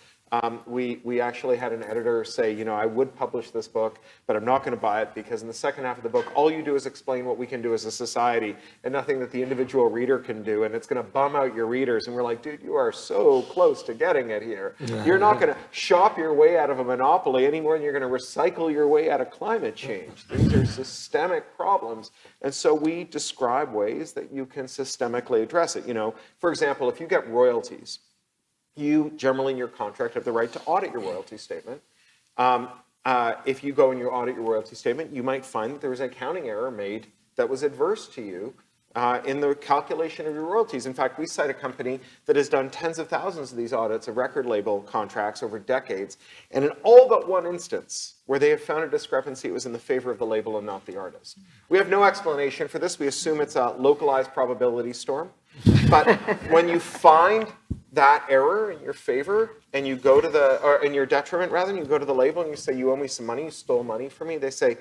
We actually had an editor say, I would publish this book, but I'm not going to buy it because in the second half of the book, all you do is explain what we can do as a society and nothing that the individual reader can do, and it's going to bum out your readers. And we're like, dude, you are so close to getting it here. You're not going to shop your way out of a monopoly any more than you're going to recycle your way out of climate change. These are systemic problems. And so we describe ways that you can systemically address it. For example, if you get royalties, you generally in your contract have the right to audit your royalty statement. If you go and you audit your royalty statement, you might find that there was an accounting error made that was adverse to you in the calculation of your royalties. In fact, we cite a company that has done tens of thousands of these audits of record label contracts over decades, and in all but one instance where they have found a discrepancy, it was in the favor of the label and not the artist. We have no explanation for this. We assume it's a localized probability storm. But when you find that error in your favor and you go to or in your detriment rather, and you go to the label and you say, you owe me some money, you stole money from me, they say,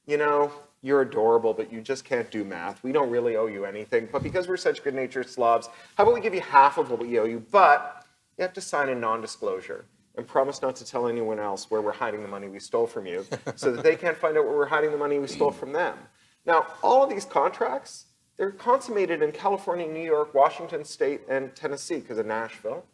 you're adorable, but you just can't do math. We don't really owe you anything, but because we're such good-natured slobs, how about we give you half of what we owe you, but you have to sign a non-disclosure and promise not to tell anyone else where we're hiding the money we stole from you so that they can't find out where we're hiding the money we stole from them. Now, all of these contracts, they're consummated in California, New York, Washington State, and Tennessee because of Nashville.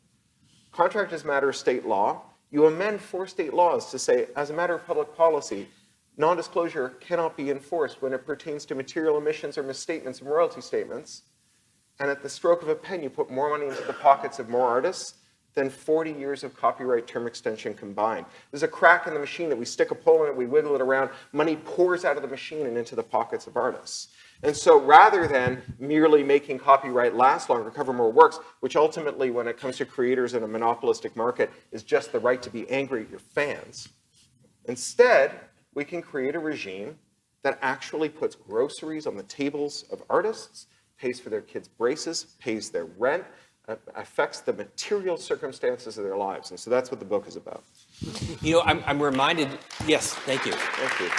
Contract is a matter of state law. You amend 4 state laws to say, as a matter of public policy, non-disclosure cannot be enforced when it pertains to material omissions or misstatements in royalty statements. And at the stroke of a pen, you put more money into the pockets of more artists than 40 years of copyright term extension combined. There's a crack in the machine that we stick a pole in it, we wiggle it around, money pours out of the machine and into the pockets of artists. And so rather than merely making copyright last longer, cover more works, which ultimately, when it comes to creators in a monopolistic market, is just the right to be angry at your fans, instead, we can create a regime that actually puts groceries on the tables of artists, pays for their kids' braces, pays their rent, affects the material circumstances of their lives. And so that's what the book is about. I'm reminded, yes, thank you. Thank you.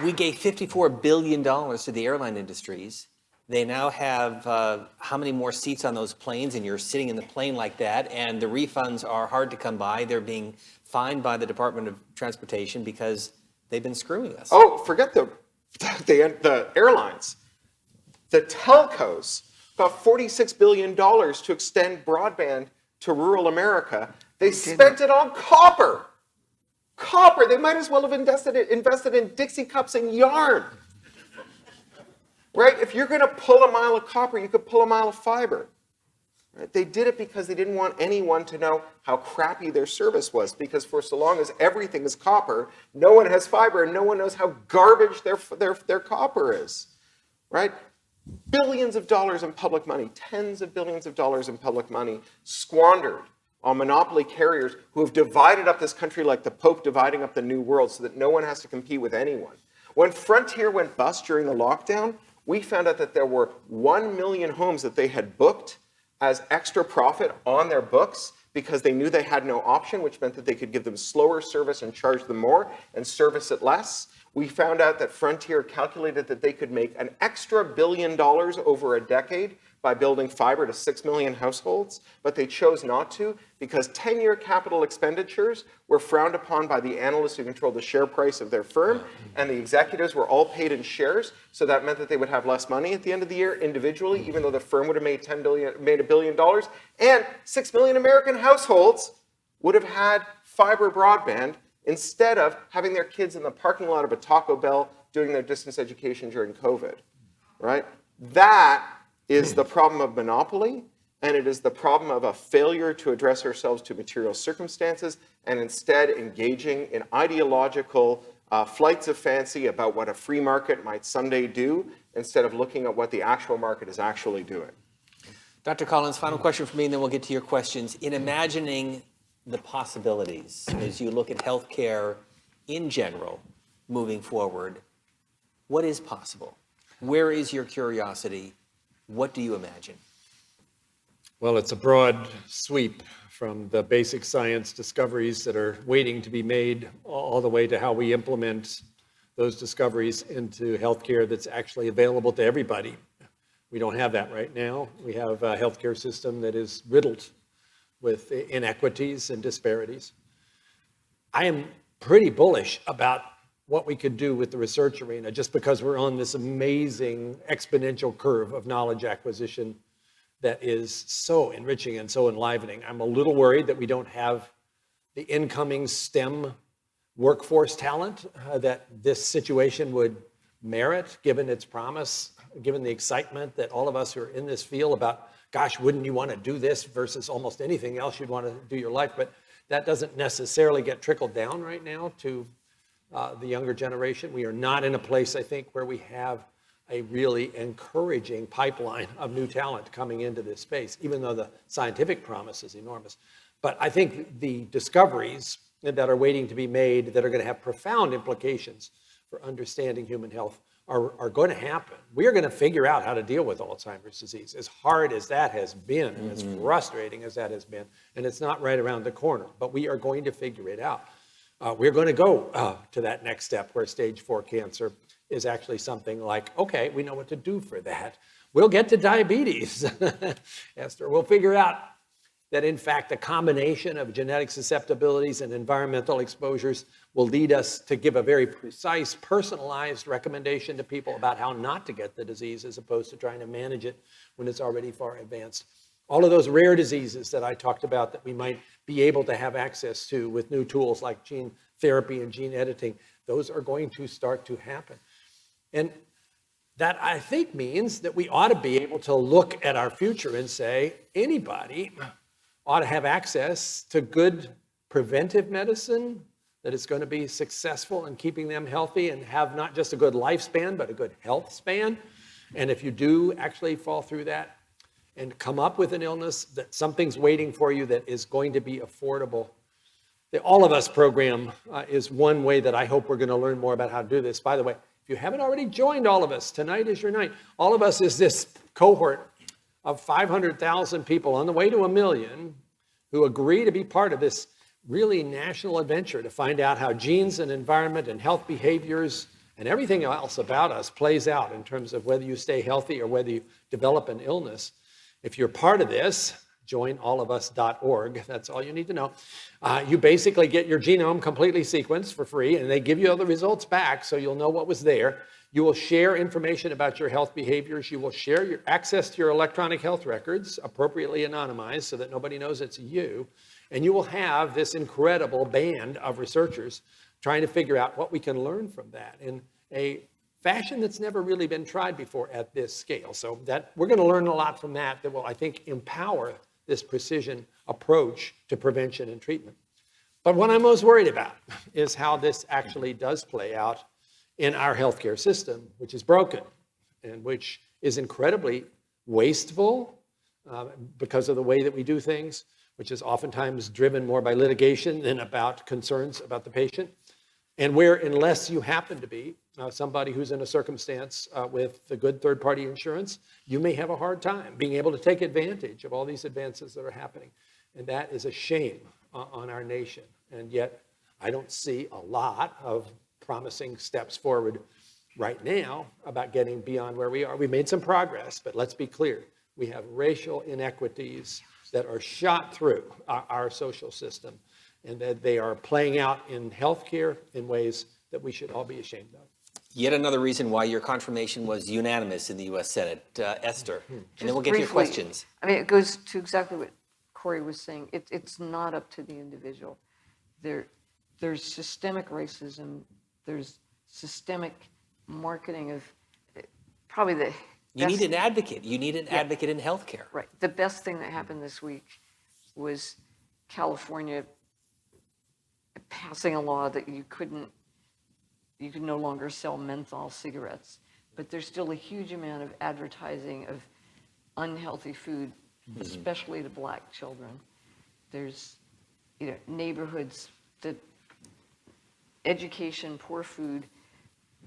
We gave $54 billion to the airline industries. They now have how many more seats on those planes, and you're sitting in the plane like that, and the refunds are hard to come by. They're being fined by the Department of Transportation because they've been screwing us. Oh, forget the airlines. The telcos got $46 billion to extend broadband to rural America. They spent it on copper. Copper. They might as well have invested in Dixie cups and yarn. Right? If you're going to pull a mile of copper, you could pull a mile of fiber. Right? They did it because they didn't want anyone to know how crappy their service was, because for so long as everything is copper, no one has fiber, and no one knows how garbage their copper is. Right? billions of dollars in public money, tens of billions of dollars in public money squandered on monopoly carriers who have divided up this country like the Pope dividing up the New World so that no one has to compete with anyone. When Frontier went bust during the lockdown, we found out that there were 1 million homes that they had booked as extra profit on their books because they knew they had no option, which meant that they could give them slower service and charge them more and service it less. We found out that Frontier calculated that they could make an extra $1 billion over a decade by building fiber to 6 million households, but they chose not to because 10-year capital expenditures were frowned upon by the analysts who controlled the share price of their firm, and the executives were all paid in shares, so that meant that they would have less money at the end of the year individually, even though the firm would have made $1 billion, and 6 million American households would have had fiber broadband instead of having their kids in the parking lot of a Taco Bell doing their distance education during COVID, right? That is the problem of monopoly, and it is the problem of a failure to address ourselves to material circumstances and instead engaging in ideological flights of fancy about what a free market might someday do instead of looking at what the actual market is actually doing. Dr. Collins, final question for me, and then we'll get to your questions. In imagining the possibilities as you look at healthcare in general moving forward, what is possible? Where is your curiosity? What do you imagine? Well, it's a broad sweep from the basic science discoveries that are waiting to be made all the way to how we implement those discoveries into healthcare that's actually available to everybody. We don't have that right now. We have a healthcare system that is riddled with inequities and disparities. I am pretty bullish about what we could do with the research arena just because we're on this amazing exponential curve of knowledge acquisition that is so enriching and so enlivening. I'm a little worried that we don't have the incoming STEM workforce talent that this situation would merit, given its promise, given the excitement that all of us who are in this feel about, gosh, wouldn't you want to do this versus almost anything else you'd want to do your life? But that doesn't necessarily get trickled down right now to the younger generation. We are not in a place, I think, where we have a really encouraging pipeline of new talent coming into this space, even though the scientific promise is enormous. But I think the discoveries that are waiting to be made that are going to have profound implications for understanding human health are going to happen. We are going to figure out how to deal with Alzheimer's disease, as hard as that has been and as frustrating as that has been. And it's not right around the corner, but we are going to figure it out. We're going to go to that next step where stage 4 cancer is actually something like, okay, we know what to do for that. We'll get to diabetes, Esther. We'll figure out that, in fact, a combination of genetic susceptibilities and environmental exposures will lead us to give a very precise, personalized recommendation to people about how not to get the disease as opposed to trying to manage it when it's already far advanced. All of those rare diseases that I talked about that we might be able to have access to with new tools like gene therapy and gene editing, those are going to start to happen. And that, I think, means that we ought to be able to look at our future and say, anybody ought to have access to good preventive medicine that is going to be successful in keeping them healthy and have not just a good lifespan, but a good health span. And if you do actually fall through that and come up with an illness, that something's waiting for you that is going to be affordable. The All of Us program is one way that I hope we're going to learn more about how to do this. By the way, if you haven't already joined All of Us, tonight is your night. All of Us is this cohort of 500,000 people on the way to 1 million who agree to be part of this really national adventure to find out how genes and environment and health behaviors and everything else about us plays out in terms of whether you stay healthy or whether you develop an illness. If you're part of this, join allofus.org. That's all you need to know. You basically get your genome completely sequenced for free, and they give you all the results back so you'll know what was there. You will share information about your health behaviors. You will share your access to your electronic health records, appropriately anonymized so that nobody knows it's you. And you will have this incredible band of researchers trying to figure out what we can learn from that in a fashion that's never really been tried before at this scale. So that we're going to learn a lot from that will, I think, empower this precision approach to prevention and treatment. But what I'm most worried about is how this actually does play out in our healthcare system, which is broken and which is incredibly wasteful because of the way that we do things, which is oftentimes driven more by litigation than about concerns about the patient. And where, unless you happen to be somebody who's in a circumstance with the good third-party insurance, you may have a hard time being able to take advantage of all these advances that are happening. And that is a shame on our nation. And yet, I don't see a lot of promising steps forward right now about getting beyond where we are. We made some progress, but let's be clear. We have racial inequities that are shot through our social system, and that they are playing out in healthcare in ways that we should all be ashamed of. Yet another reason why your confirmation was unanimous in the U.S. Senate. Esther, and then we'll get to your briefly, questions. I mean, it goes to exactly what Corey was saying. It's not up to the individual. There's systemic racism. There's systemic marketing of probably the You best, need an advocate. You need an advocate in healthcare. right. The best thing that happened this week was California passing a law that you could no longer sell menthol cigarettes. But there's still a huge amount of advertising of unhealthy food, especially to Black children. There's, neighborhoods that education, poor food,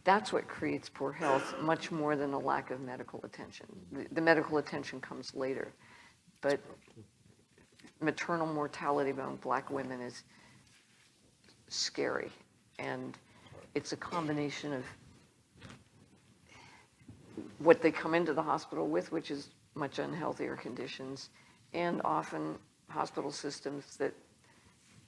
that's what creates poor health much more than a lack of medical attention. The medical attention comes later. But maternal mortality among Black women is scary. And it's a combination of what they come into the hospital with, which is much unhealthier conditions, and often hospital systems that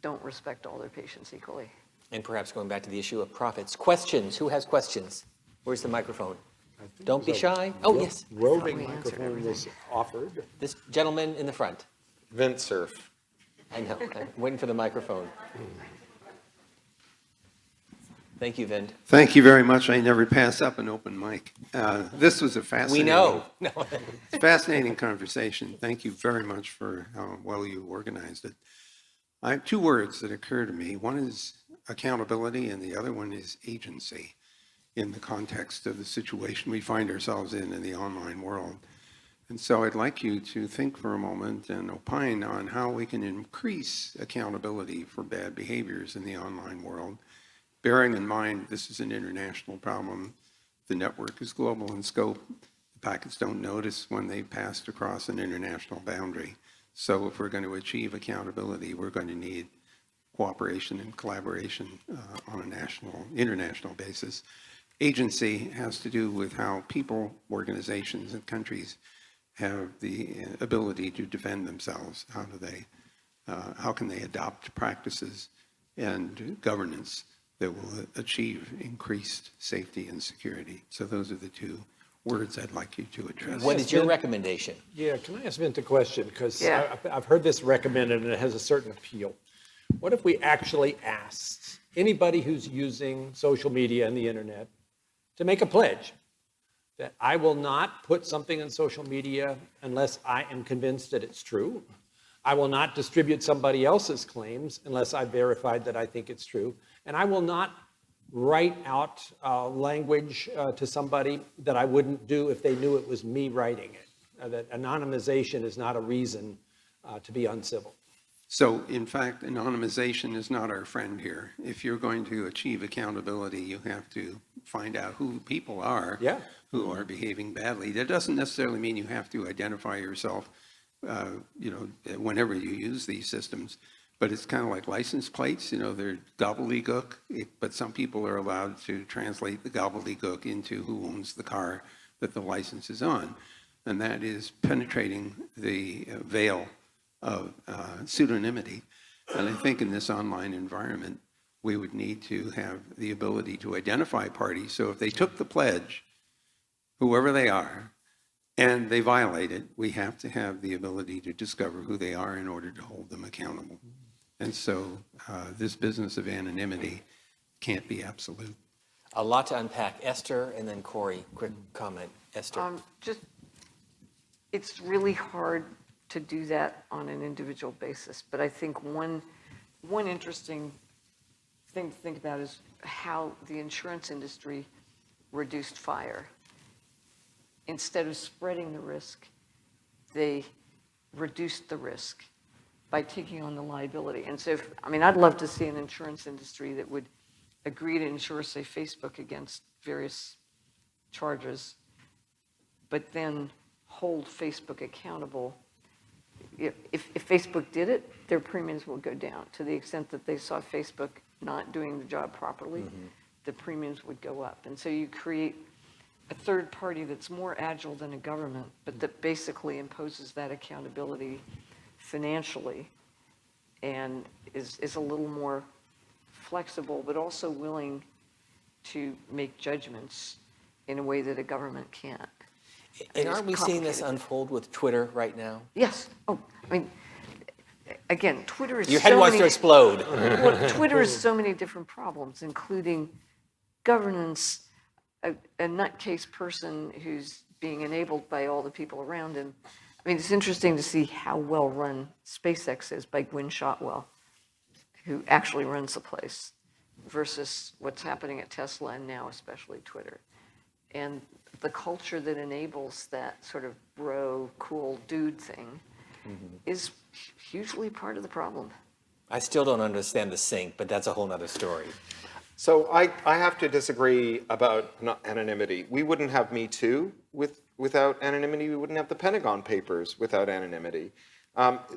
don't respect all their patients equally. And perhaps going back to the issue of profits. Questions? Who has questions? Where's the microphone? Don't be shy. Oh, yes. Roving We answered microphone was offered. This gentleman in the front. Vint surf. I know. I'm waiting for the microphone. Thank you, Vind. Thank you very much. I never pass up an open mic. This was a We fascinating, know. No. fascinating conversation. Thank you very much for how well you organized it. I have two words that occur to me. One is accountability, and the other one is agency in the context of the situation we find ourselves in the online world. And so I'd like you to think for a moment and opine on how we can increase accountability for bad behaviors in the online world, bearing in mind this is an international problem. The network is global in scope. The packets don't notice when they've passed across an international boundary. So if we're going to achieve accountability, we're going to need cooperation and collaboration on a international basis. Agency has to do with how people, organizations, and countries have the ability to defend themselves. How can they adopt practices and governance that will achieve increased safety and security? So those are the two words I'd like you to address. What is your recommendation? Yeah, can I ask Vint a question? Because Yeah. I've heard this recommended and it has a certain appeal. What if we actually asked anybody who's using social media and the internet to make a pledge that I will not put something on social media unless I am convinced that it's true. I will not distribute somebody else's claims unless I've verified that I think it's true. And I will not write out language to somebody that I wouldn't do if they knew it was me writing it. That anonymization is not a reason to be uncivil. So, in fact, anonymization is not our friend here. If you're going to achieve accountability, you have to find out who people are who are behaving badly. That doesn't necessarily mean you have to identify yourself, whenever you use these systems. But it's kind of like license plates. They're gobbledygook, but some people are allowed to translate the gobbledygook into who owns the car that the license is on. And that is penetrating the veil of pseudonymity. And I think in this online environment, we would need to have the ability to identify parties. So if they took the pledge, whoever they are, and they violate it, we have to have the ability to discover who they are in order to hold them accountable. And so this business of anonymity can't be absolute. A lot to unpack. Esther and then Corey, quick comment. Esther. It's really hard to do that on an individual basis, but I think one interesting thing to think about is how the insurance industry reduced fire. instead of spreading the risk, they reduced the risk by taking on the liability. And so, I'd love to see an insurance industry that would agree to insure, say, Facebook against various charges, but then hold Facebook accountable. If Facebook did it, their premiums will go down. To the extent that they saw Facebook not doing the job properly, the premiums would go up. And so you create a third party that's more agile than a government, but that basically imposes that accountability financially and is a little more flexible, but also willing to make judgments in a way that a government can't. And It's aren't we seeing this complicated. unfold with Twitter right now? Yes. Oh, again, Twitter is Your head so wants many, to explode. well, Twitter is so many different problems, including governance, a nutcase person who's being enabled by all the people around him. It's interesting to see how well run SpaceX is by Gwynne Shotwell, who actually runs the place, versus what's happening at Tesla and now especially Twitter. And the culture that enables that sort of bro, cool dude thing is hugely part of the problem. I still don't understand the sync, but that's a whole nother story. So I have to disagree about anonymity. We wouldn't have Me Too without anonymity. We wouldn't have the Pentagon Papers without anonymity.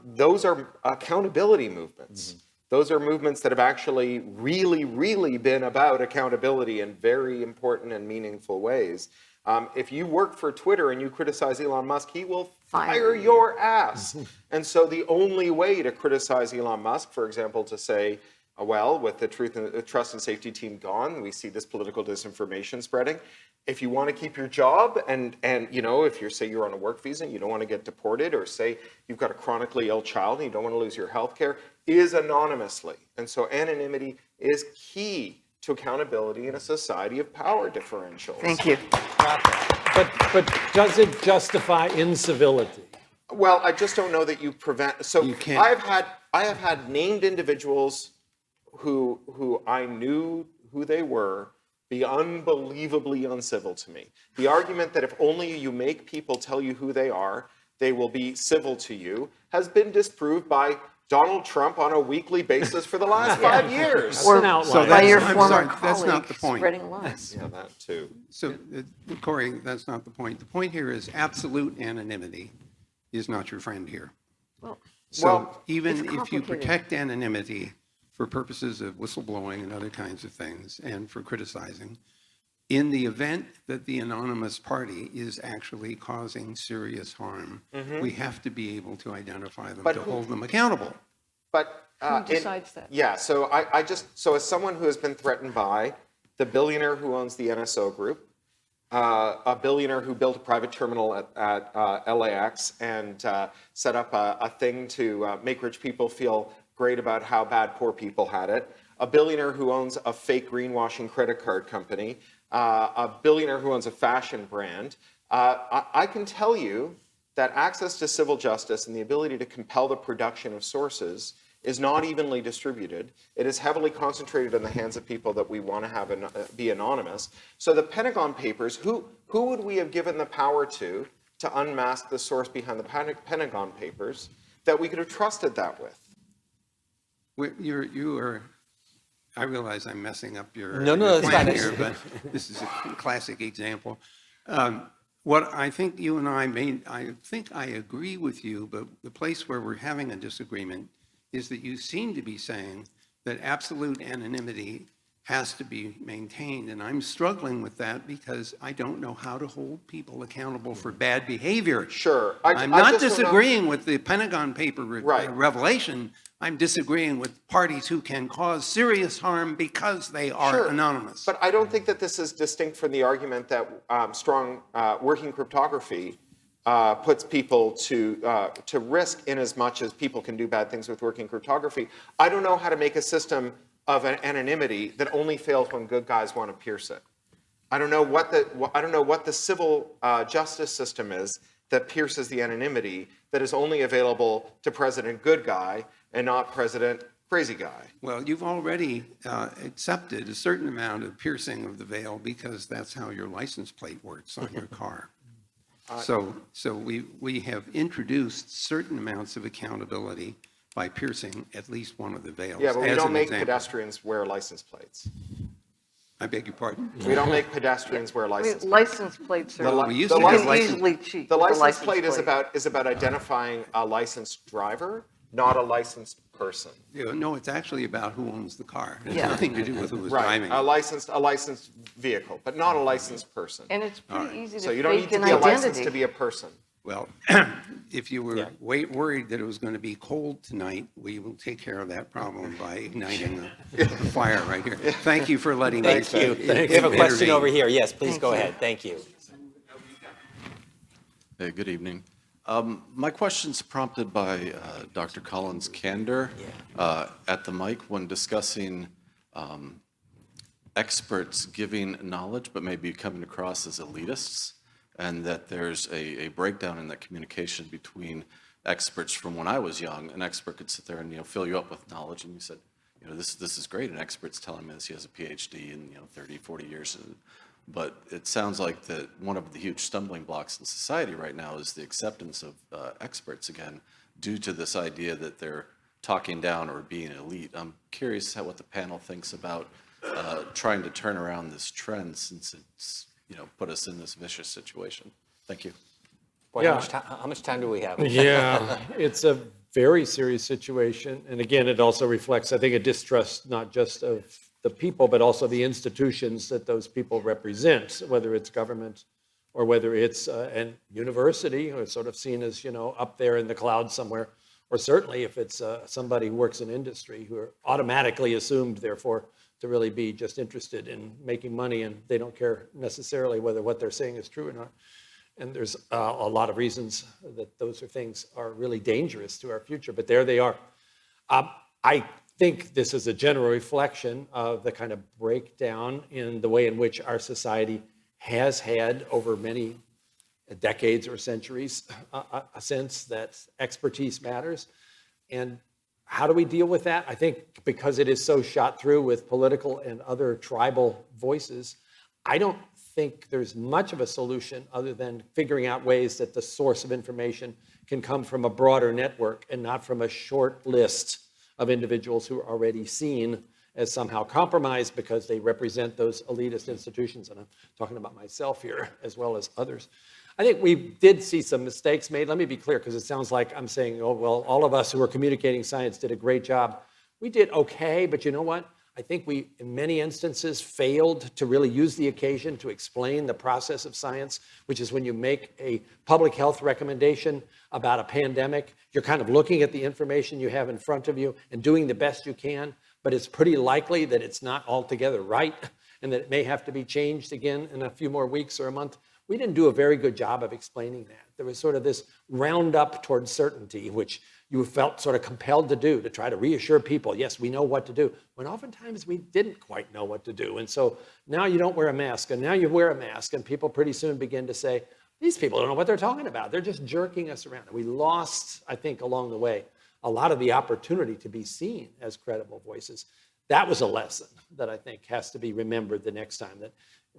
Those are accountability movements. Those are movements that have actually really, really been about accountability in very important and meaningful ways. If you work for Twitter and you criticize Elon Musk, he will fire your ass. And so the only way to criticize Elon Musk, for example, to say, well, with the trust and safety team gone, we see this political disinformation spreading. If you want to keep your job and if you're on a work visa and you don't want to get deported, or say you've got a chronically ill child and you don't want to lose your health care, is anonymously. And so anonymity is key to accountability in a society of power differentials. Thank you. But does it justify incivility? Well, I just don't know that you prevent. So You can't. I have had named individuals who I knew who they were be unbelievably uncivil to me. The argument that if only you make people tell you who they are, they will be civil to you, has been disproved by Donald Trump on a weekly basis for the last 5 years. Or an outlier. So by that's- your I'm former sorry, colleague that's not the point. spreading lies. Yeah, that too. So, Corey, that's not the point. The point here is absolute anonymity is not your friend here. Well, So even it's if you complicated. protect anonymity for purposes of whistleblowing and other kinds of things, and for criticizing, in the event that the anonymous party is actually causing serious harm, we have to be able to identify them, But to who- hold them accountable. But Who decides that? Yeah, so so as someone who has been threatened by the billionaire who owns the NSO group, a billionaire who built a private terminal at LAX and set up a thing to make rich people feel great about how bad poor people had it, a billionaire who owns a fake greenwashing credit card company, a billionaire who owns a fashion brand, I can tell you that access to civil justice and the ability to compel the production of sources is not evenly distributed. It is heavily concentrated in the hands of people that we want to have be anonymous. So the Pentagon Papers, who would we have given the power to unmask the source behind the Pentagon Papers that we could have trusted that with? You are, I realize I'm messing up your No, your it's plan fine. here, but this is a classic example. What I think you and I think I agree with you, but the place where we're having a disagreement is that you seem to be saying that absolute anonymity has to be maintained. And I'm struggling with that because I don't know how to hold people accountable for bad behavior. Sure. I'm I not just don't know- disagreeing with the Pentagon paper Right. revelation. I'm disagreeing with parties who can cause serious harm because they are Sure. anonymous. But I don't think that this is distinct from the argument that strong working cryptography puts people to risk in as much as people can do bad things with working cryptography. I don't know how to make a system of an anonymity that only fails when good guys want to pierce it. I don't know what the civil justice system is that pierces the anonymity that is only available to President Good Guy and not President Crazy Guy. Well, you've already accepted a certain amount of piercing of the veil because that's how your license plate works on your car. So we have introduced certain amounts of accountability by piercing at least one of the veils. Yeah, but we as don't an make example. pedestrians wear license plates. I beg your pardon? We don't make pedestrians wear I mean, license plates. license plates are, We used the to you have can license- easily cheat. The with a license plate is plate. about identifying a licensed driver, not a licensed person. No, it's actually about who owns the car. It has Yeah. nothing to do with who is Right, driving a it. licensed vehicle, but not a licensed person. And it's pretty easy So to you don't need fake to an be a license to identity. be a person. Well, if you were Yeah. worried that it was going to be cold tonight, we will take care of that problem by igniting the fire right here. Thank you for letting me. Thank you. Thank We have a question intervene. over here. Yes, please Thank go you. ahead. Thank you. Hey, good evening. My question's prompted by Dr. Collins' candor at the mic when discussing experts giving knowledge but maybe coming across as elitists, and that there's a breakdown in that communication between experts. From when I was young, an expert could sit there and fill you up with knowledge, and you said, this is great. An expert's telling me this. He has a PhD in 30, 40 years. But it sounds like that one of the huge stumbling blocks in society right now is the acceptance of experts again, due to this idea that they're talking down or being elite. I'm curious what the panel thinks about trying to turn around this trend, since it's put us in this vicious situation. Thank you. Boy, Yeah. how much time do we have? Yeah, it's a very serious situation. And again, it also reflects, I think, a distrust not just of the people, but also the institutions that those people represent, whether it's government or whether it's a university, or sort of seen as, up there in the clouds somewhere, or certainly if it's somebody who works in industry, who are automatically assumed, therefore, to really be just interested in making money, and they don't care necessarily whether what they're saying is true or not. And there's a lot of reasons that those things are really dangerous to our future, but there they are. I think this is a general reflection of the kind of breakdown in the way in which our society has had over many decades or centuries a sense that expertise matters. And how do we deal with that? I think because it is so shot through with political and other tribal voices, I don't think there's much of a solution other than figuring out ways that the source of information can come from a broader network and not from a short list of individuals who are already seen as somehow compromised because they represent those elitist institutions. And I'm talking about myself here as well as others. I think we did see some mistakes made. Let me be clear, because it sounds like I'm saying, oh, well, all of us who are communicating science did a great job. We did okay, but you know what? I think we, in many instances, failed to really use the occasion to explain the process of science, which is when you make a public health recommendation about a pandemic, you're kind of looking at the information you have in front of you and doing the best you can, but it's pretty likely that it's not altogether right and that it may have to be changed again in a few more weeks or a month. We didn't do a very good job of explaining that. There was sort of this roundup towards certainty, which you felt sort of compelled to do, to try to reassure people, yes, we know what to do, when oftentimes we didn't quite know what to do. And so now you don't wear a mask, and now you wear a mask, and people pretty soon begin to say, these people don't know what they're talking about. They're just jerking us around. And we lost, I think, along the way, a lot of the opportunity to be seen as credible voices. That was a lesson that I think has to be remembered the next time, that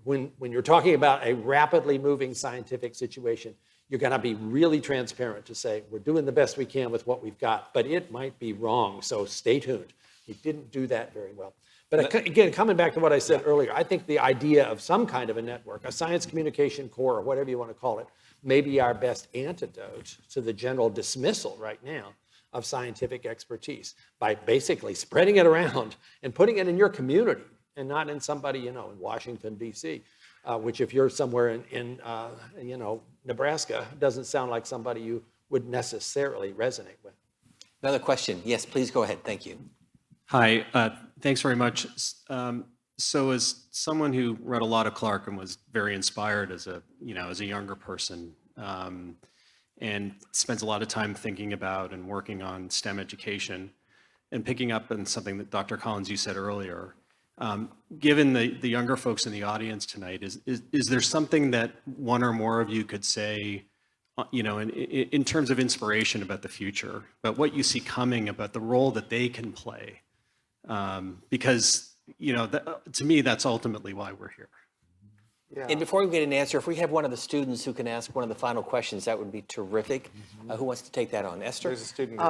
when you're talking about a rapidly moving scientific situation, you're going to be really transparent to say, we're doing the best we can with what we've got, but it might be wrong, so stay tuned. We didn't do that very well. But again, coming back to what I said earlier, I think the idea of some kind of a network, a science communication core, or whatever you want to call it, may be our best antidote to the general dismissal right now of scientific expertise, by basically spreading it around and putting it in your community and not in somebody, in Washington, D.C., which if you're somewhere in Nebraska, doesn't sound like somebody you would necessarily resonate with. Another question. Yes, please go ahead. Thank you. Hi, thanks very much. So as someone who read a lot of Clarke and was very inspired as a younger person, and spends a lot of time thinking about and working on STEM education, and picking up on something that Dr. Collins, you said earlier, given the younger folks in the audience tonight, is there something that one or more of you could say, in terms of inspiration about the future, about what you see coming, about the role that they can play? Because, to me, that's ultimately why we're here. Yeah. And before we get an answer, if we have one of the students who can ask one of the final questions, that would be terrific. Who wants to take that on? Esther? There's a student.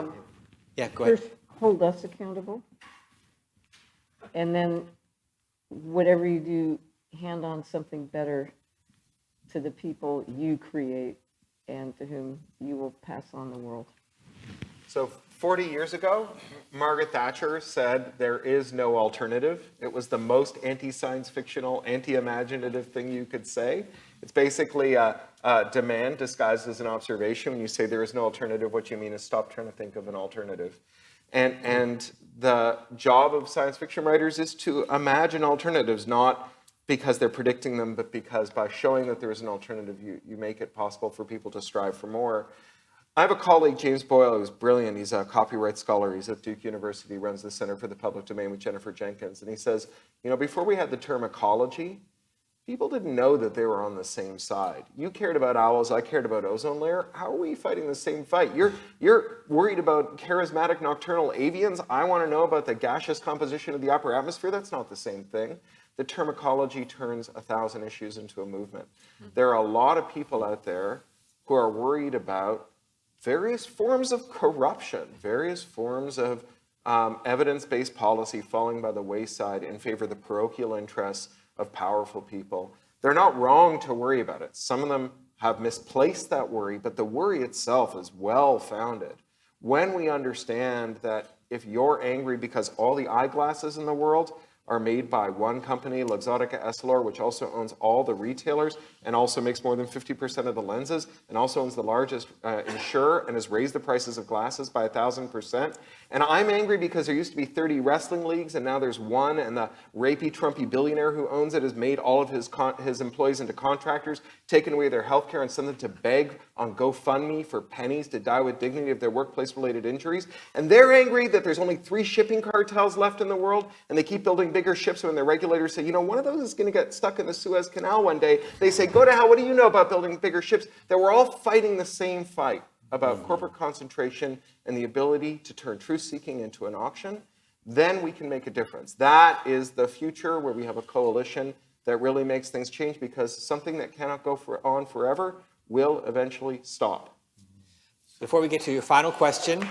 Yeah, go ahead. First, hold us accountable. And then whatever you do, hand on something better to the people you create and to whom you will pass on the world. So 40 years ago, Margaret Thatcher said there is no alternative. It was the most anti-science fictional, anti-imaginative thing you could say. It's basically a demand disguised as an observation. When you say there is no alternative, what you mean is stop trying to think of an alternative. And the job of science fiction writers is to imagine alternatives, not because they're predicting them, but because by showing that there is an alternative, you make it possible for people to strive for more. I have a colleague, James Boyle, who's brilliant. He's a copyright scholar. He's at Duke University, runs the Center for the Public Domain with Jennifer Jenkins. And he says, before we had the term ecology, people didn't know that they were on the same side. You cared about owls, I cared about ozone layer. How are we fighting the same fight? You're worried about charismatic nocturnal avians. I want to know about the gaseous composition of the upper atmosphere. That's not the same thing. The term ecology turns 1,000 issues into a movement. There are a lot of people out there who are worried about various forms of corruption, various forms of evidence-based policy falling by the wayside in favor of the parochial interests of powerful people. They're not wrong to worry about it. Some of them have misplaced that worry, but the worry itself is well-founded. When we understand that if you're angry because all the eyeglasses in the world are made by one company, Luxottica Essilor, which also owns all the retailers and also makes more than 50% of the lenses and also owns the largest insurer and has raised the prices of glasses by 1,000%. And I'm angry because there used to be 30 wrestling leagues and now there's one, and the rapey, Trumpy billionaire who owns it has made all of his employees into contractors, taken away their health care and sent them to beg on GoFundMe for pennies to die with dignity of their workplace-related injuries. And they're angry that there's only 3 shipping cartels left in the world and they keep building bigger ships. When the regulators say, one of those is going to get stuck in the Suez Canal one day, they say, go to hell, what do you know about building bigger ships? That we're all fighting the same fight about corporate concentration and the ability to turn truth-seeking into an auction. Then we can make a difference. That is the future where we have a coalition that really makes things change, because something that cannot go on forever will eventually stop. Before we get to your final question,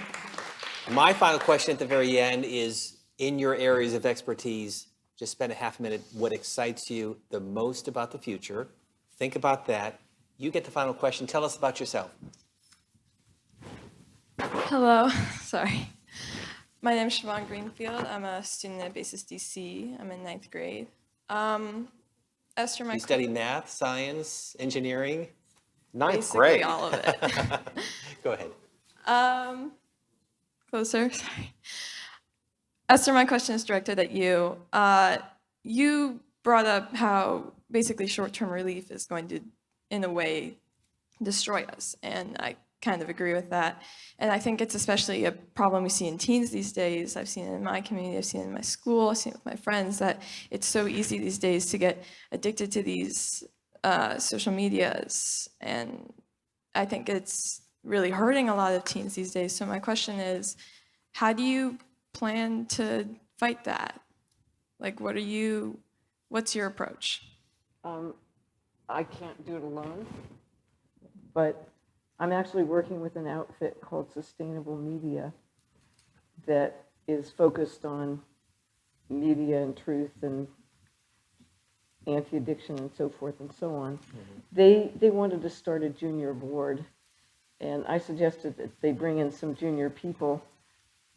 my final question at the very end is, in your areas of expertise, just spend a half a minute, what excites you the most about the future? Think about that. You get the final question. Tell us about yourself. Hello, sorry. My name is Siobhan Greenfield. I'm a student at Basis DC. I'm in 9th grade. Esther, You study math, science, engineering? Ninth grade. basically all of it. Go ahead. Closer, sorry. Esther, my question is directed at you. You brought up how basically short-term relief is going to, in a way, destroy us, and I kind of agree with that. And I think it's especially a problem we see in teens these days. I've seen it in my community, I've seen it in my school, I've seen it with my friends, that it's so easy these days to get addicted to these social medias. And I think it's really hurting a lot of teens these days. So my question is, how do you plan to fight that? Like, what's your approach? I can't do it alone, but I'm actually working with an outfit called Sustainable Media that is focused on media and truth and anti-addiction and so forth and so on. They wanted to start a junior board, and I suggested that they bring in some junior people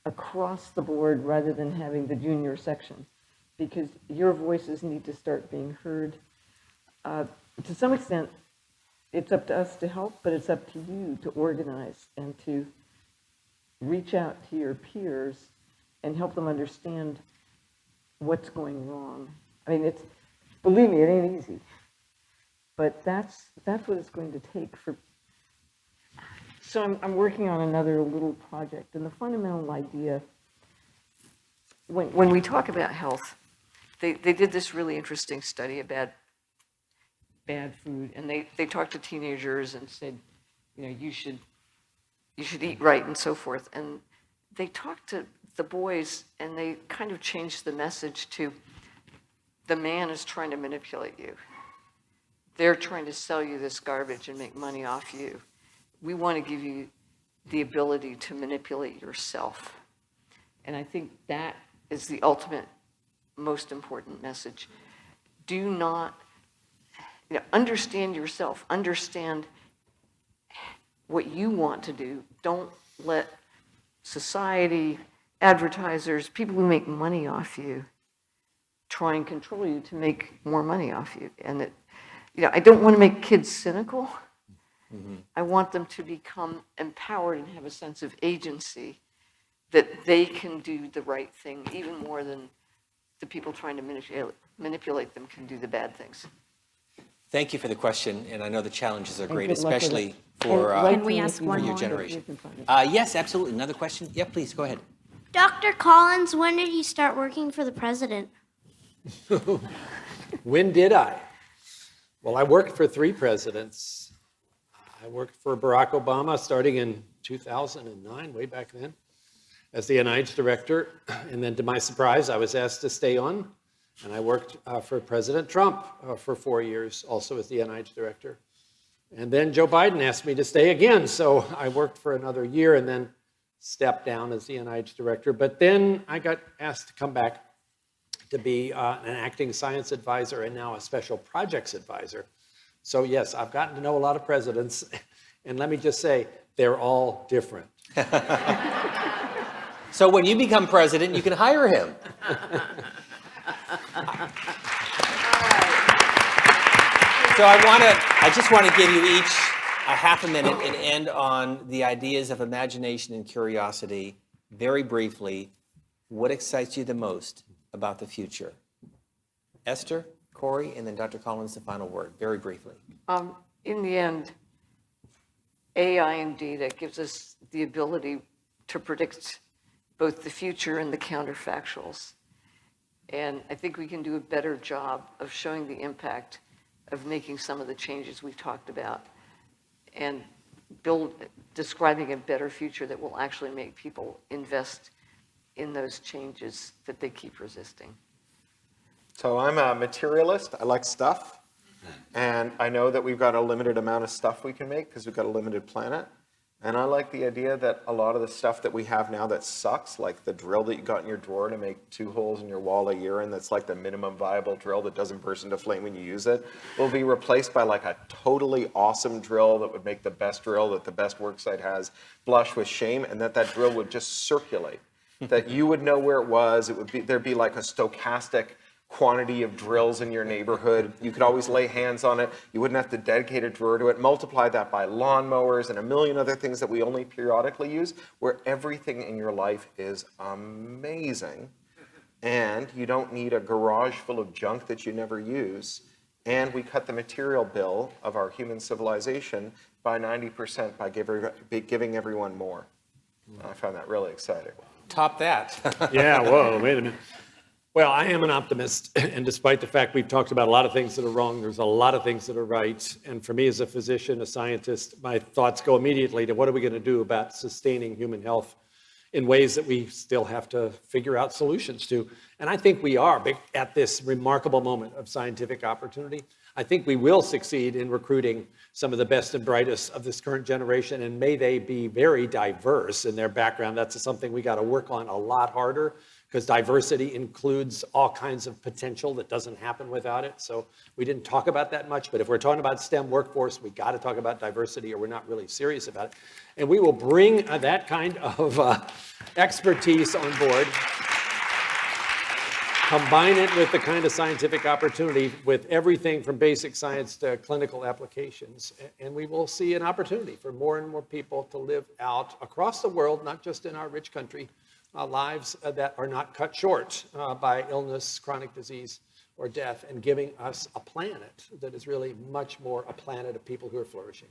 across the board rather than having the junior section, because your voices need to start being heard. To some extent, it's up to us to help, but it's up to you to organize and to reach out to your peers and help them understand what's going wrong. I mean, believe me, it ain't easy, but that's what it's going to take for. So I'm working on another little project, and the fundamental idea, when we talk about health, they did this really interesting study about bad food, and they talked to teenagers and said, you should eat right and so forth. And they talked to the boys, and they kind of changed the message to, the man is trying to manipulate you. they're trying to sell you this garbage and make money off you. We want to give you the ability to manipulate yourself. And I think that is the ultimate, most important message. Do not, understand yourself, understand what you want to do. Don't let society, advertisers, people who make money off you, try and control you to make more money off you. And I don't want to make kids cynical. I want them to become empowered and have a sense of agency that they can do the right thing, even more than the people trying to manipulate them can do the bad things. Thank you for the question, and I know the challenges are great, good luck with especially it. for, Can we ask one your more? generation. Yes, absolutely. Another question? Yeah, please, go ahead. Dr. Collins, when did you start working for the president? When did I? Well, I worked for 3 presidents. I worked for Barack Obama starting in 2009, way back then, as the NIH director. And then to my surprise, I was asked to stay on. And I worked for President Trump for 4 years, also as the NIH director. And then Joe Biden asked me to stay again. So I worked for another year and then stepped down as the NIH director. But then I got asked to come back to be an acting science advisor and now a special projects advisor. So yes, I've gotten to know a lot of presidents. And let me just say, they're all different. So when you become president, you can hire him. So I just want to give you each a half a minute and end on the ideas of imagination and curiosity. Very briefly, what excites you the most about the future? Esther, Corey, and then Dr. Collins, the final word, very briefly. In the end, AI and data gives us the ability to predict both the future and the counterfactuals. And I think we can do a better job of showing the impact of making some of the changes we've talked about and describing a better future that will actually make people invest in those changes that they keep resisting. So I'm a materialist. I like stuff. And I know that we've got a limited amount of stuff we can make because we've got a limited planet. And I like the idea that a lot of the stuff that we have now that sucks, like the drill that you got in your drawer to make 2 holes in your wall a year, and that's like the minimum viable drill that doesn't burst into flame when you use it, will be replaced by like a totally awesome drill that would make the best drill that the best worksite has blush with shame, and that drill would just circulate. That you would know where it was. There'd be like a stochastic quantity of drills in your neighborhood. You could always lay hands on it. You wouldn't have to dedicate a drawer to it. Multiply that by lawnmowers and a million other things that we only periodically use, where everything in your life is amazing. And you don't need a garage full of junk that you never use. And we cut the material bill of our human civilization by 90% by giving everyone more. I found that really exciting. Top that. Yeah, whoa, wait a minute. Well, I am an optimist, and despite the fact we've talked about a lot of things that are wrong, there's a lot of things that are right. And for me as a physician, a scientist, my thoughts go immediately to what are we going to do about sustaining human health in ways that we still have to figure out solutions to. And I think we are at this remarkable moment of scientific opportunity. I think we will succeed in recruiting some of the best and brightest of this current generation, and may they be very diverse in their background. That's something we got to work on a lot harder, because diversity includes all kinds of potential that doesn't happen without it. So we didn't talk about that much, but if we're talking about STEM workforce, we got to talk about diversity or we're not really serious about it. And we will bring that kind of expertise on board, combine it with the kind of scientific opportunity with everything from basic science to clinical applications, and we will see an opportunity for more and more people to live out across the world, not just in our rich country, lives that are not cut short by illness, chronic disease, or death, and giving us a planet that is really much more a planet of people who are flourishing.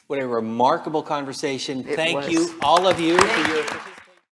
What a remarkable conversation. It Thank was. you, all of you, for your participation.